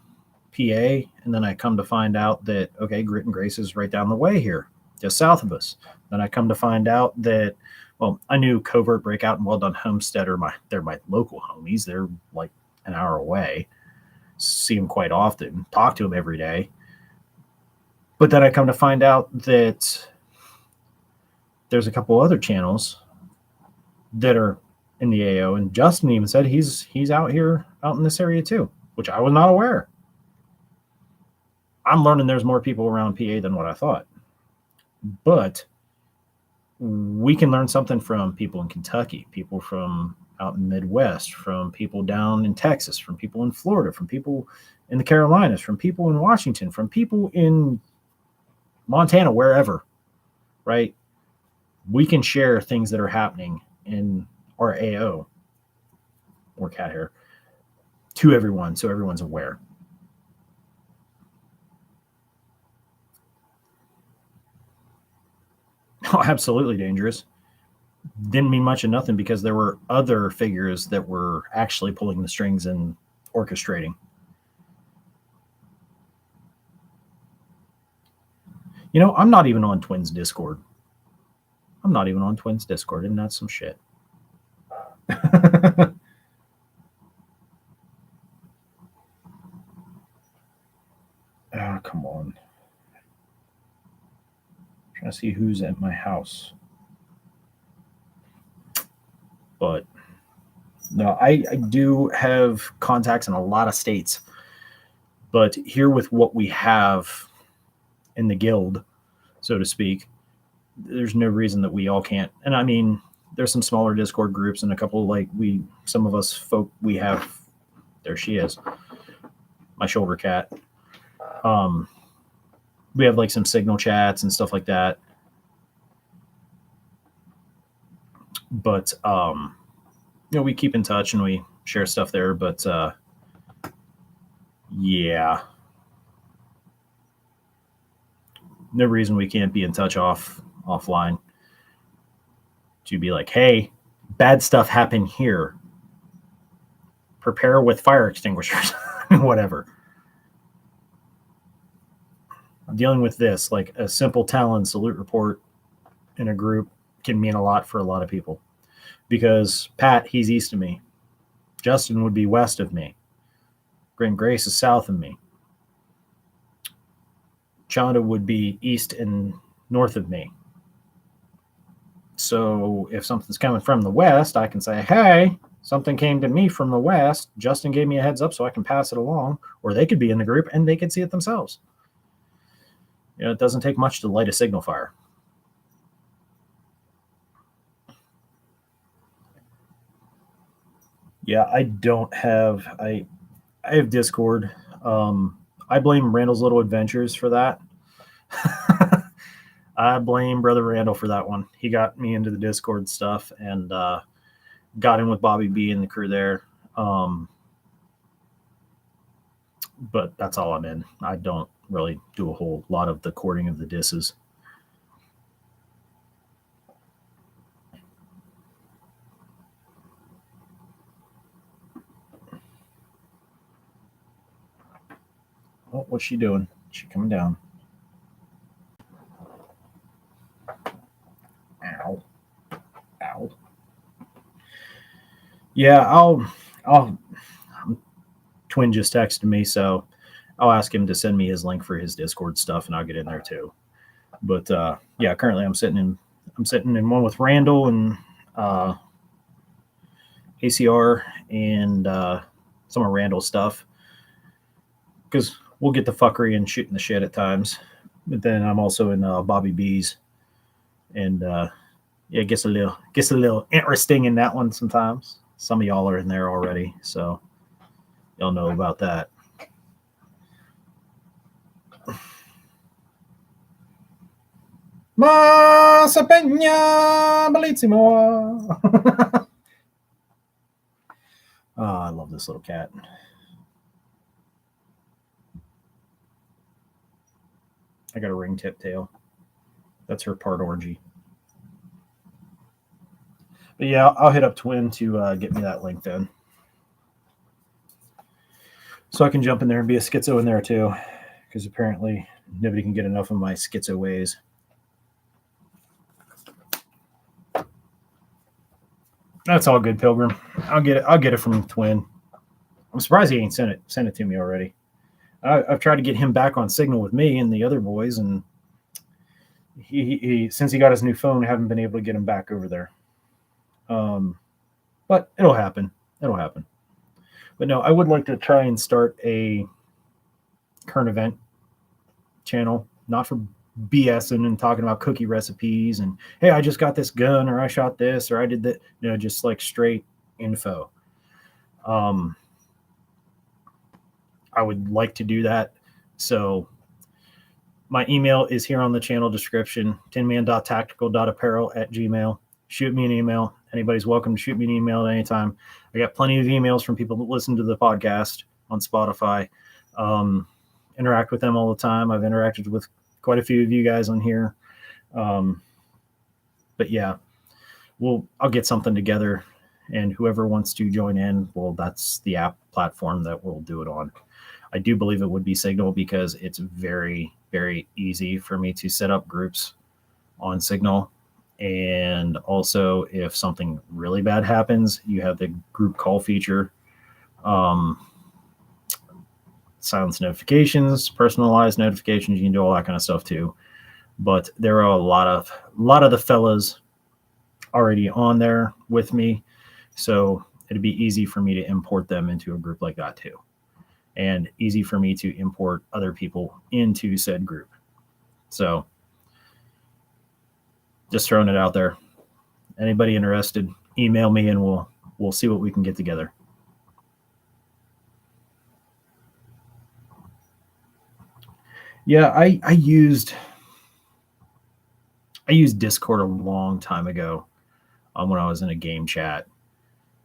PA, and then I come to find out that okay, Grit and Grace is right down the way here, just south of us. Then I come to find out that, well, I knew Covert Breakout and Well Done Homestead they're my local homies. They're like an hour away. See them quite often, talk to them every day. But then I come to find out that there's a couple other channels that are in the AO, and Justin even said he's out here, out in this area too, which I was not aware. I'm learning there's more people around PA than what I thought. But we can learn something from people in Kentucky, people from out in the Midwest, from people down in Texas, from people in Florida, from people in the Carolinas, from people in Washington, from people in Montana, wherever, right? We can share things that are happening in our AO or cat hair to everyone, so everyone's aware. Oh, absolutely dangerous. Didn't mean much of nothing because there were other figures that were actually pulling the strings and orchestrating. You know, I'm not even on Twins Discord. Isn't that some shit? Oh, come on. I'm trying to see who's at my house. But no, I do have contacts in a lot of states. But here with what we have in the guild, so to speak, there's no reason that we all can't. And I mean, there's some smaller Discord groups and a couple like some of us folk we have. There she is, my shoulder cat. We have like some signal chats and stuff like that. But you know, we keep in touch and we share stuff there. But yeah, no reason we can't be in touch offline to be like, hey, bad stuff happened here. Prepare with fire extinguishers, whatever. I'm dealing with this, like a simple Talon salute report in a group can mean a lot for a lot of people. Because Pat, he's east of me. Justin would be west of me. Grit Grace is south of me. Chanda would be east and north of me. So if something's coming from the west, I can say, hey, something came to me from the west. Justin gave me a heads up so I can pass it along. Or they could be in the group and they could see it themselves. You know, it doesn't take much to light a signal fire. Yeah, I have Discord. I blame Randall's Little Adventures for that. I blame Brother Randall for that one. He got me into the Discord stuff and got in with Bobby B and the crew there. But that's all I'm in. I don't really do a whole lot of the courting of the disses. Oh, what's she doing? She coming down. Ow. Ow. Yeah, I'll Twin just texted me, so I'll ask him to send me his link for his Discord stuff, and I'll get in there too. But yeah, currently I'm sitting in one with Randall and uh, ACR and some of Randall's stuff because we'll get the fuckery and shooting the shit at times. But then I'm also in Bobby B's, and yeah, it gets a little interesting in that one sometimes. Some of y'all are in there already, so y'all know about that. Masa Peña Bellissimo. Oh, I love this little cat. I got a ring tip tail. That's her part orgy. But yeah, I'll hit up Twin to get me that link then. So I can jump in there and be a schizo in there too. Because apparently nobody can get enough of my schizo ways. That's all good, Pilgrim. I'll get it from Twin. I'm surprised he ain't sent it to me already. I've tried to get him back on Signal with me and the other boys, and he since he got his new phone, I haven't been able to get him back over there. But it'll happen. It'll happen. But no, I would like to try and start a current event channel, not for BSing and talking about cookie recipes and hey, I just got this gun or I shot this or I did that. No, just like straight info. I would like to do that. So my email is here on the channel description, tinman.tactical.apparel@gmail. Shoot me an email. Anybody's welcome to shoot me an email at any time. I got plenty of emails from people that listen to the podcast on Spotify. Interact with them all the time. I've interacted with quite a few of you guys on here. But yeah, I'll get something together, and whoever wants to join in, well, that's the app platform that we'll do it on. I do believe it would be Signal because it's very, very easy for me to set up groups on Signal. And also, if something really bad happens, you have the group call feature, silence notifications, personalized notifications. You can do all that kind of stuff too. But there are a lot of the fellas already on there with me, so it'd be easy for me to import them into a group like that too, and easy for me to import other people into said group. So just throwing it out there. Anybody interested, email me and we'll see what we can get together. Yeah, I used Discord a long time ago when I was in a game chat,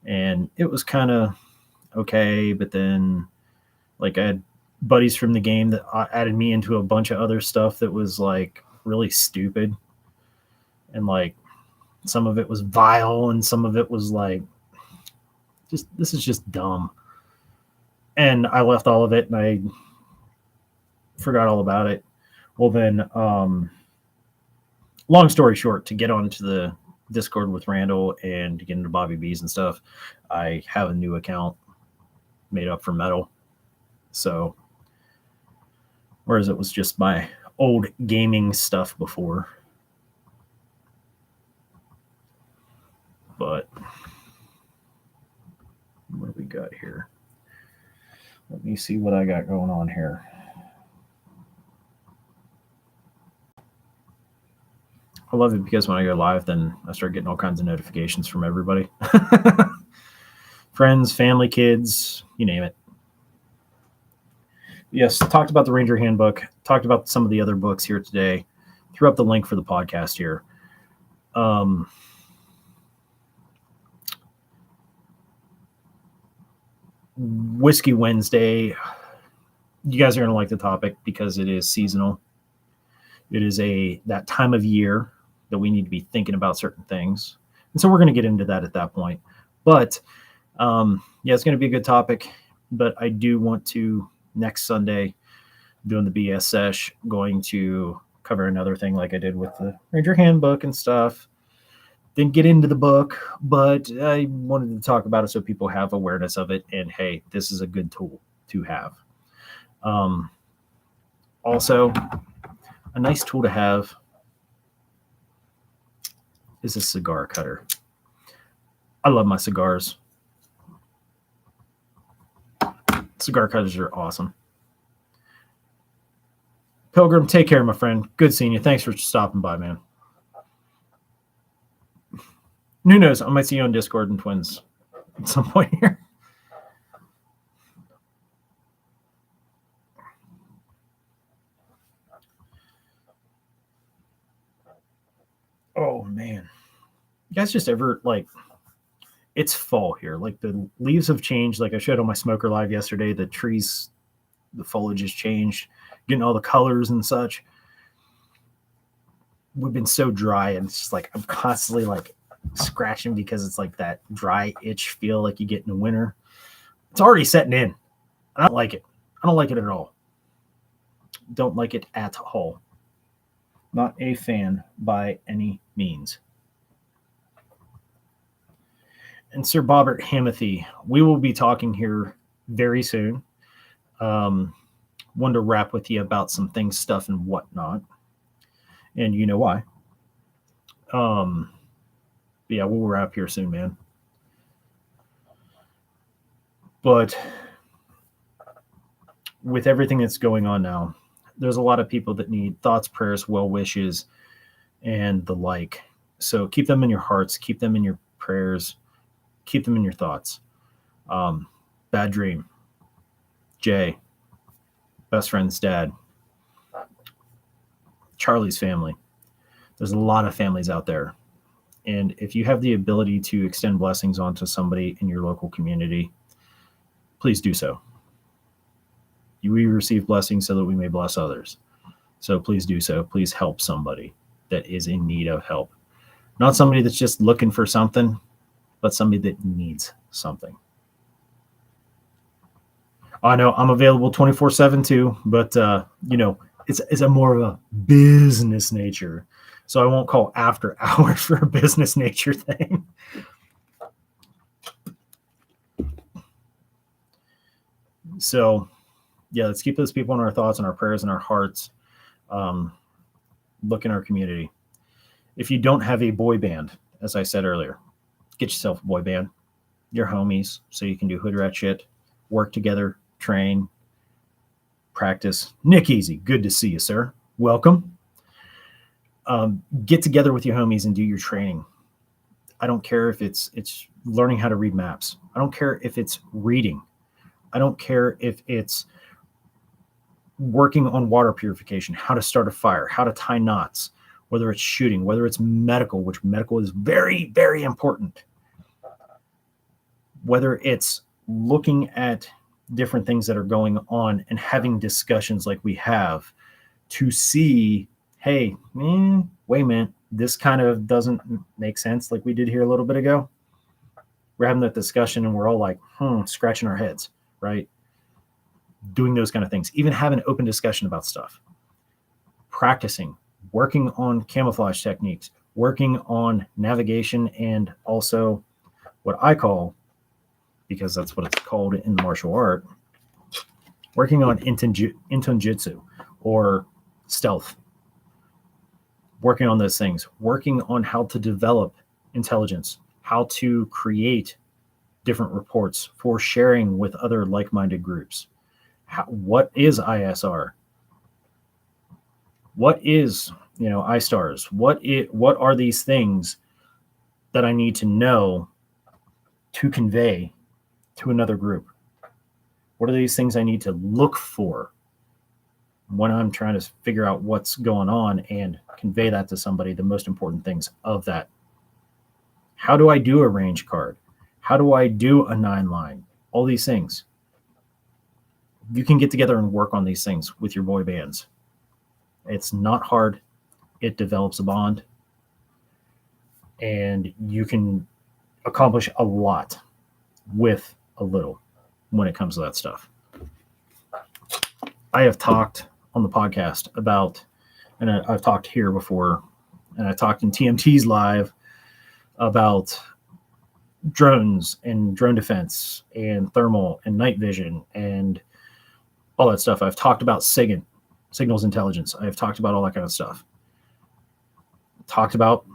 and it was kind of okay, but then like I had buddies from the game that added me into a bunch of other stuff that was like really stupid, and like some of it was vile and some of it was like just this is just dumb, and I left all of it and I forgot all about it. Well then, long story short, to get onto the Discord with Randall and to get into Bobby B's and stuff, I have a new account made up for Metal. So whereas it was just my old gaming stuff before. But what do we got here? Let me see what I got going on here. I love it because when I go live, then I start getting all kinds of notifications from everybody. Friends, family, kids, you name it. Yes, talked about the Ranger Handbook, talked about some of the other books here today, threw up the link for the podcast here. Whiskey Wednesday, you guys are going to like the topic because it is seasonal. It is that time of year that we need to be thinking about certain things. And so we're going to get into that at that point. But yeah, it's going to be a good topic. But I do want to next Sunday doing the BS sesh, going to cover another thing like I did with the Ranger Handbook and stuff. Didn't get into the book, but I wanted to talk about it so people have awareness of it. And hey, this is a good tool to have. Also, a nice tool to have is a cigar cutter. I love my cigars. Cigar cutters are awesome. Pilgrim, take care, my friend. Good seeing you. Thanks for stopping by, man. Who knows? I might see you on Discord and Twins at some point here. Oh, man. You guys just ever, like, it's fall here. Like, the leaves have changed. Like I showed on my smoker live yesterday, the trees, the foliage has changed, getting all the colors and such. We've been so dry, and it's just like I'm constantly like scratching because it's like that dry itch feel like you get in the winter. It's already setting in. I don't like it. I don't like it at all. Don't like it at all. Not a fan by any means. And Sir Bobbert Hamathy, we will be talking here very soon. Wanted to wrap with you about some things, stuff, and whatnot. And you know why. Yeah, we'll wrap here soon, man. But with everything that's going on now, there's a lot of people that need thoughts, prayers, well wishes, and the like. So keep them in your hearts, keep them in your prayers, keep them in your thoughts. Bad Dream, Jay, best friend's dad, Charlie's family. There's a lot of families out there. And if you have the ability to extend blessings onto somebody in your local community, please do so. We receive blessings so that we may bless others. So please do so. Please help somebody that is in need of help. Not somebody that's just looking for something, but somebody that needs something. I know I'm available 24/7 too, but it's a more of a business nature. So I won't call after hours for a business nature thing. So yeah, let's keep those people in our thoughts and our prayers and our hearts. Look in our community. If you don't have a boy band, as I said earlier, get yourself a boy band. Your homies, so you can do hood rat shit, work together, train, practice. Nick Easy, good to see you, sir. Welcome. Get together with your homies and do your training. I don't care if it's learning how to read maps. I don't care if it's reading. I don't care if it's working on water purification, how to start a fire, how to tie knots, whether it's shooting, whether it's medical, which medical is very, very important. Whether it's looking at different things that are going on and having discussions like we have to see, hey, wait a minute, this kind of doesn't make sense like we did here a little bit ago. We're having that discussion and we're all like, scratching our heads, right? Doing those kind of things, even having an open discussion about stuff, practicing, working on camouflage techniques, working on navigation, and also what I call, because that's what it's called in the martial art, working on intonjutsu or stealth, working on those things, working on how to develop intelligence, how to create different reports for sharing with other like-minded groups. What is ISR? What is, iStars? What are these things that I need to know to convey to another group? What are these things I need to look for when I'm trying to figure out what's going on and convey that to somebody, the most important things of that? How do I do a range card? How do I do a 9-line? All these things. You can get together and work on these things with your boy bands. It's not hard. It develops a bond. And you can accomplish a lot with a little when it comes to that stuff. I have talked on the podcast about, and I've talked here before, and I talked in TMT's live about drones and drone defense and thermal and night vision and all that stuff. I've talked about SIGINT, signals intelligence. I've talked about all that kind of stuff. Talked about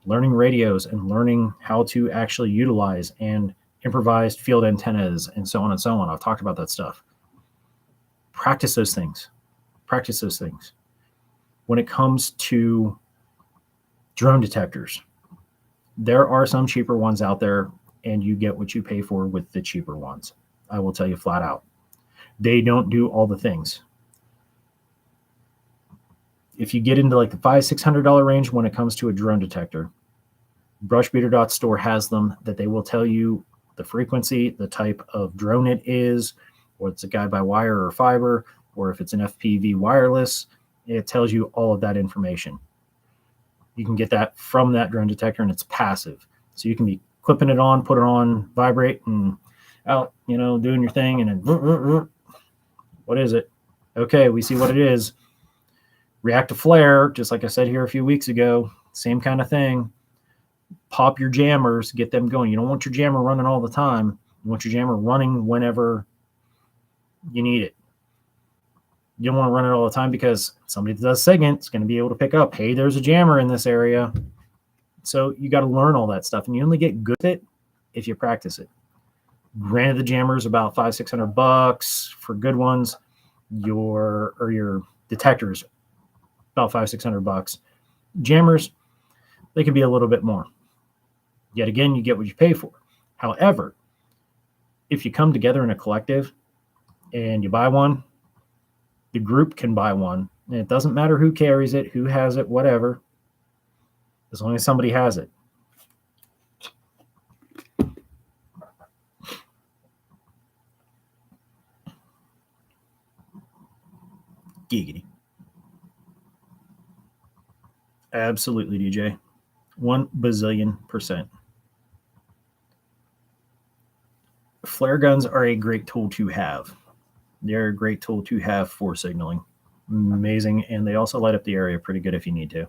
learning radios and learning how to actually utilize and improvised field antennas and so on and so on. I've talked about that stuff. Practice those things. Practice those things. When it comes to drone detectors, there are some cheaper ones out there, and you get what you pay for with the cheaper ones. I will tell you flat out. They don't do all the things. If you get into like the $500-$600 range when it comes to a drone detector, brushbeater.store has them that they will tell you the frequency, the type of drone it is, or it's a guide-by-wire or fiber, or if it's an FPV wireless. It tells you all of that information. You can get that from that drone detector, and it's passive. So you can be clipping it on, put it on, vibrate, and out, doing your thing, and then, what is it? Okay, we see what it is. React to flare, just like I said here a few weeks ago, same kind of thing. Pop your jammers, get them going. You don't want your jammer running all the time. You want your jammer running whenever you need it. You don't want to run it all the time because somebody that does SIGINT is going to be able to pick up, hey, there's a jammer in this area. So you got to learn all that stuff, and you only get good at it if you practice it. Granted, the jammer is about $500-$600 for good ones. Your detectors about $500-$600. Jammers, they can be a little bit more. Yet again, you get what you pay for. However, if you come together in a collective and you buy one, the group can buy one. And it doesn't matter who carries it, who has it, whatever, as long as somebody has it. Giggity. Absolutely, DJ. 1,000,000,000%. Flare guns are a great tool to have. They're a great tool to have for signaling. Amazing. And they also light up the area pretty good if you need to.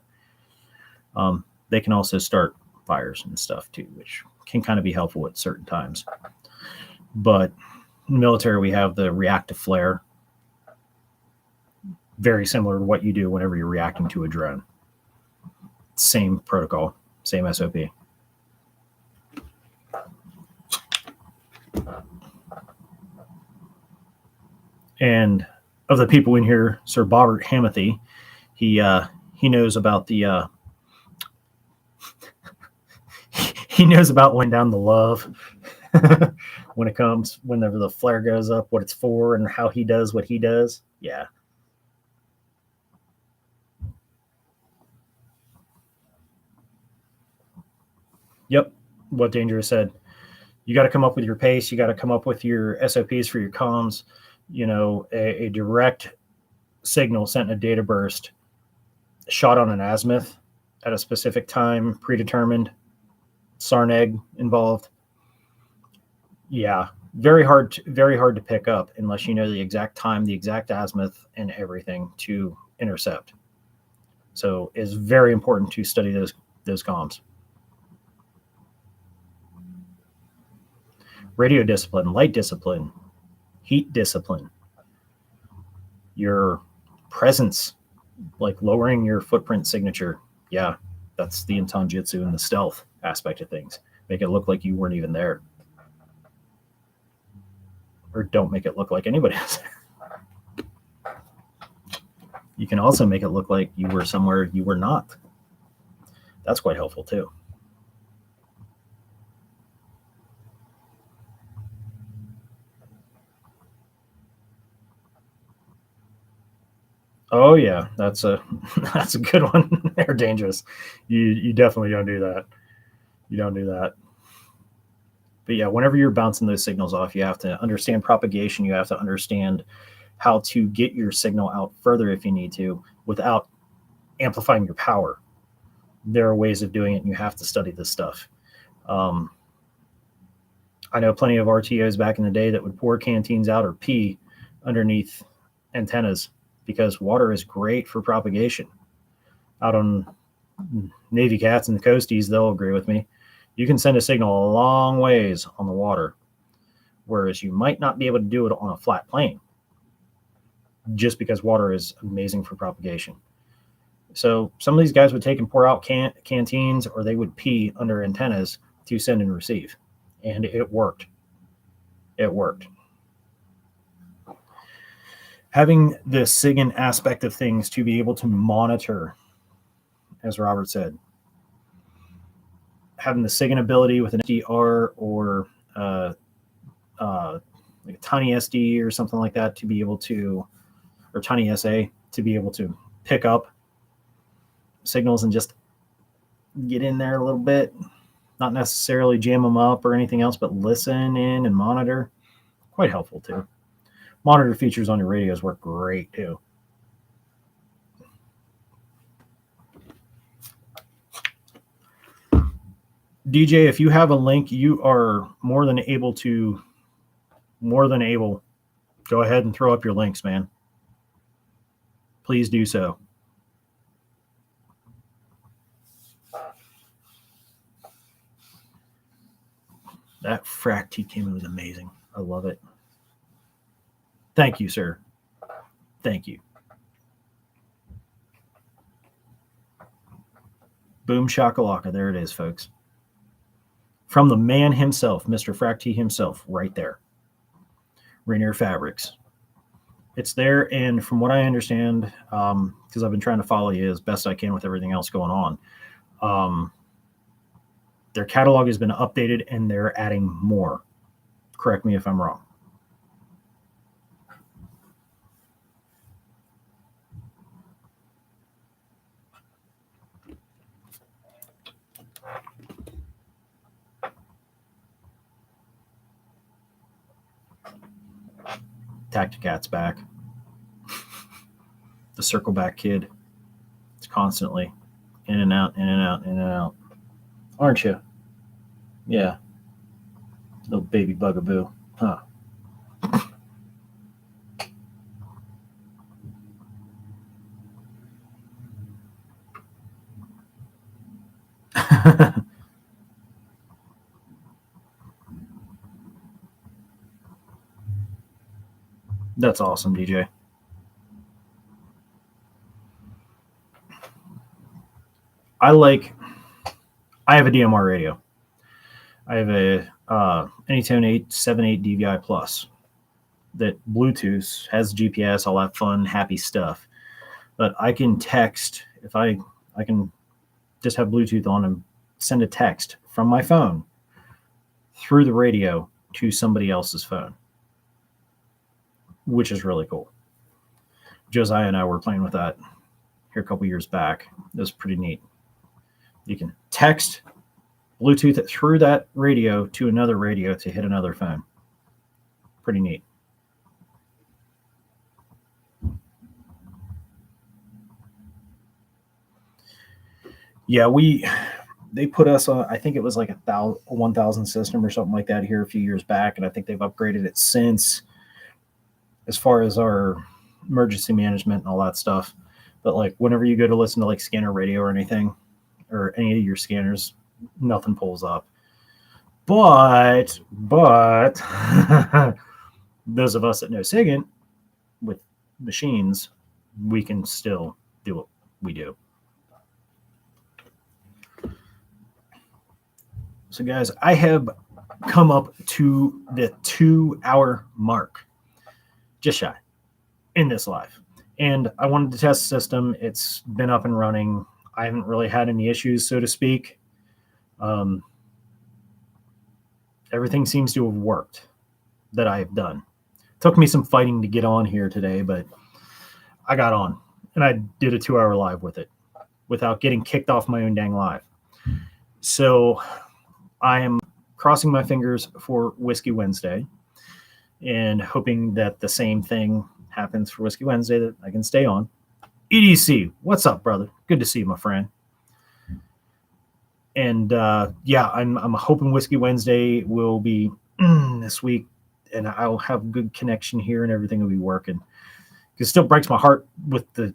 They can also start fires and stuff too, which can kind of be helpful at certain times. But in the military, we have the reactive flare. Very similar to what you do whenever you're reacting to a drone. Same protocol, same SOP. And of the people in here, Sir Bobbert Hamathy, he knows about the he knows about laying down the love when it comes, whenever the flare goes up, what it's for, and how he does what he does. Yeah. Yep. What Dangerous said. You got to come up with your pace. You got to come up with your SOPs for your comms. A direct signal sent in a data burst, shot on an azimuth at a specific time, predetermined, SARNEG involved. Yeah, very hard to pick up unless you know the exact time, the exact azimuth, and everything to intercept. So it's very important to study those comms. Radio discipline, light discipline, heat discipline, your presence, like lowering your footprint signature. Yeah, that's the Inton Jitsu and the stealth aspect of things. Make it look like you weren't even there. Or don't make it look like anybody else. You can also make it look like you were somewhere you were not. That's quite helpful too. Oh yeah, that's a good one. They're dangerous. You definitely don't do that. You don't do that. But yeah, whenever you're bouncing those signals off, you have to understand propagation. You have to understand how to get your signal out further if you need to without amplifying your power. There are ways of doing it, and you have to study this stuff. I know plenty of RTOs back in the day that would pour canteens out or pee underneath antennas because water is great for propagation. Out on Navy cats and the coasties, they'll agree with me. You can send a signal a long ways on the water, whereas you might not be able to do it on a flat plane, just because water is amazing for propagation. So some of these guys would take and pour out canteens, or they would pee under antennas to send and receive, and it worked. It worked. Having the SIGINT aspect of things to be able to monitor, as Robert said, having the SIGINT ability with an SDR or like a tiny SD or something like that to be able to, or tiny SA to be able to pick up signals and just get in there a little bit, not necessarily jam them up or anything else, but listen in and monitor. Quite helpful too. Monitor features on your radios work great too. DJ, if you have a link, you are more than able. Go ahead and throw up your links, man. Please do so. That frac tea came in was amazing. I love it. Thank you, sir. Thank you. Boom shakalaka. There it is, folks. From the man himself, Mr. Frac Tea himself, right there. Rainier Fabrics. It's there, and from what I understand, because I've been trying to follow you as best I can with everything else going on, their catalog has been updated, and they're adding more. Correct me if I'm wrong. Tacticat's back. The circle back kid. It's constantly in and out, in and out, in and out. Aren't you? Yeah. Little baby bugaboo. Huh. That's awesome, DJ. I have a DMR radio. I have a Anytone 878 DVI Plus that Bluetooth has GPS, all that fun, happy stuff. But I can text if I can just have Bluetooth on and send a text from my phone through the radio to somebody else's phone, which is really cool. Josiah and I were playing with that here a couple years back. It was pretty neat. You can text Bluetooth it through that radio to another radio to hit another phone. Pretty neat. Yeah, they put us on, I think it was like a 1,000 system or something like that here a few years back, and I think they've upgraded it since as far as our emergency management and all that stuff. But like whenever you go to listen to like scanner radio or anything, or any of your scanners, nothing pulls up. But those of us that know SIGINT with machines, we can still do what we do. So guys, I have come up to the 2-hour mark, just shy, in this live. And I wanted to test the system. It's been up and running. I haven't really had any issues, so to speak. Everything seems to have worked that I've done. Took me some fighting to get on here today, but I got on, and I did a 2-hour live with it without getting kicked off my own dang live. So I am crossing my fingers for Whiskey Wednesday and hoping that the same thing happens for Whiskey Wednesday, that I can stay on. EDC, what's up, brother? Good to see you, my friend. And yeah, I'm hoping Whiskey Wednesday will be this week, and I'll have good connection here, and everything will be working. It still breaks my heart with the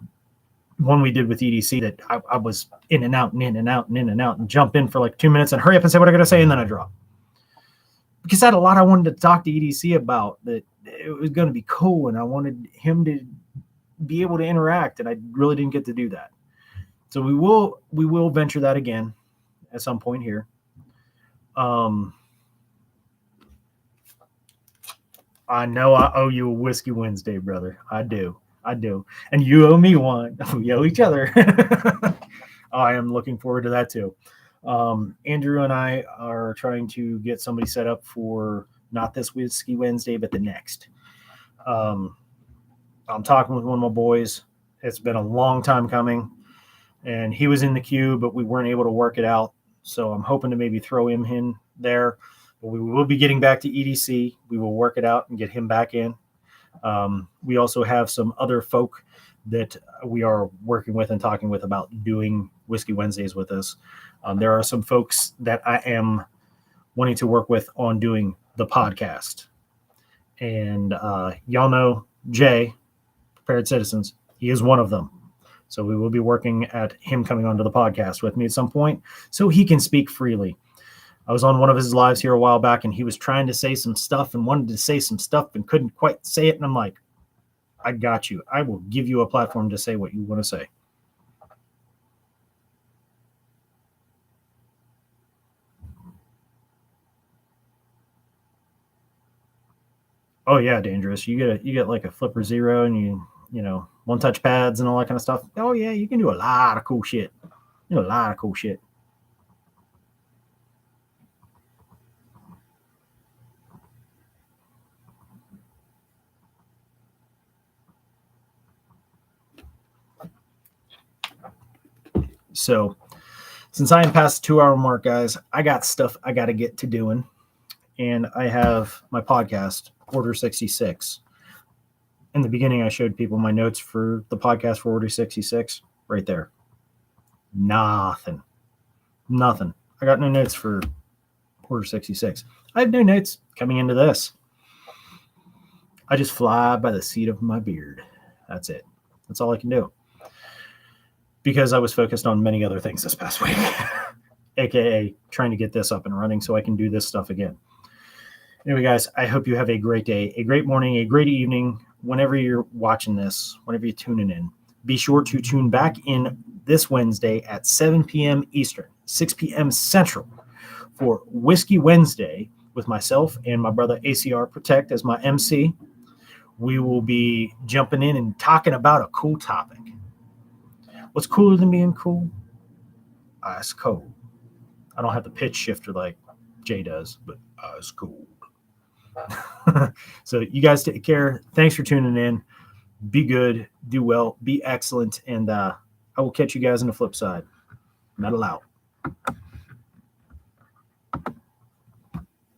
one we did with EDC that I was in and out and in and out and in and out and jump in for like 2 minutes and hurry up and say what I got to say, and then I drop. Because I had a lot I wanted to talk to EDC about that it was going to be cool, and I wanted him to be able to interact, and I really didn't get to do that. So we will venture that again at some point here. I know I owe you a Whiskey Wednesday, brother. I do. And you owe me one. We owe each other. I am looking forward to that too. Andrew and I are trying to get somebody set up for not this Whiskey Wednesday, but the next. I'm talking with one of my boys. It's been a long time coming, and he was in the queue, but we weren't able to work it out. So I'm hoping to maybe throw him in there. But we will be getting back to EDC. We will work it out and get him back in. We also have some other folk that we are working with and talking with about doing Whiskey Wednesdays with us. There are some folks that I am wanting to work with on doing the podcast. And y'all know Jay, Prepared Citizens. He is one of them. So we will be working at him coming onto the podcast with me at some point so he can speak freely. I was on one of his lives here a while back, and he was trying to say some stuff and wanted to say some stuff and couldn't quite say it. And I'm like, I got you. I will give you a platform to say what you want to say. Oh yeah, Dangerous. You get like a flipper zero, and you know, one touch pads and all that kind of stuff. Oh yeah, you can do a lot of cool shit. So since I am past the 2-hour mark, guys, I got stuff I got to get to doing. And I have my podcast, Order 66. In the beginning, I showed people my notes for the podcast for Order 66 right there. Nothing. I got no notes for Order 66. I have no notes coming into this. I just fly by the seat of my beard. That's it. That's all I can do. Because I was focused on many other things this past week, aka trying to get this up and running so I can do this stuff again. Anyway, guys, I hope you have a great day, a great morning, a great evening, whenever you're watching this, whenever you're tuning in. Be sure to tune back in this Wednesday at 7 p.m. Eastern, 6 p.m. Central for Whiskey Wednesday with myself and my brother ACR Protect as my MC. We will be jumping in and talking about a cool topic. What's cooler than being cool? Ice cold. I don't have the pitch shifter like Jay does, but ice cold. So you guys take care. Thanks for tuning in. Be good, do well, be excellent, and I will catch you guys on the flip side. Metal out.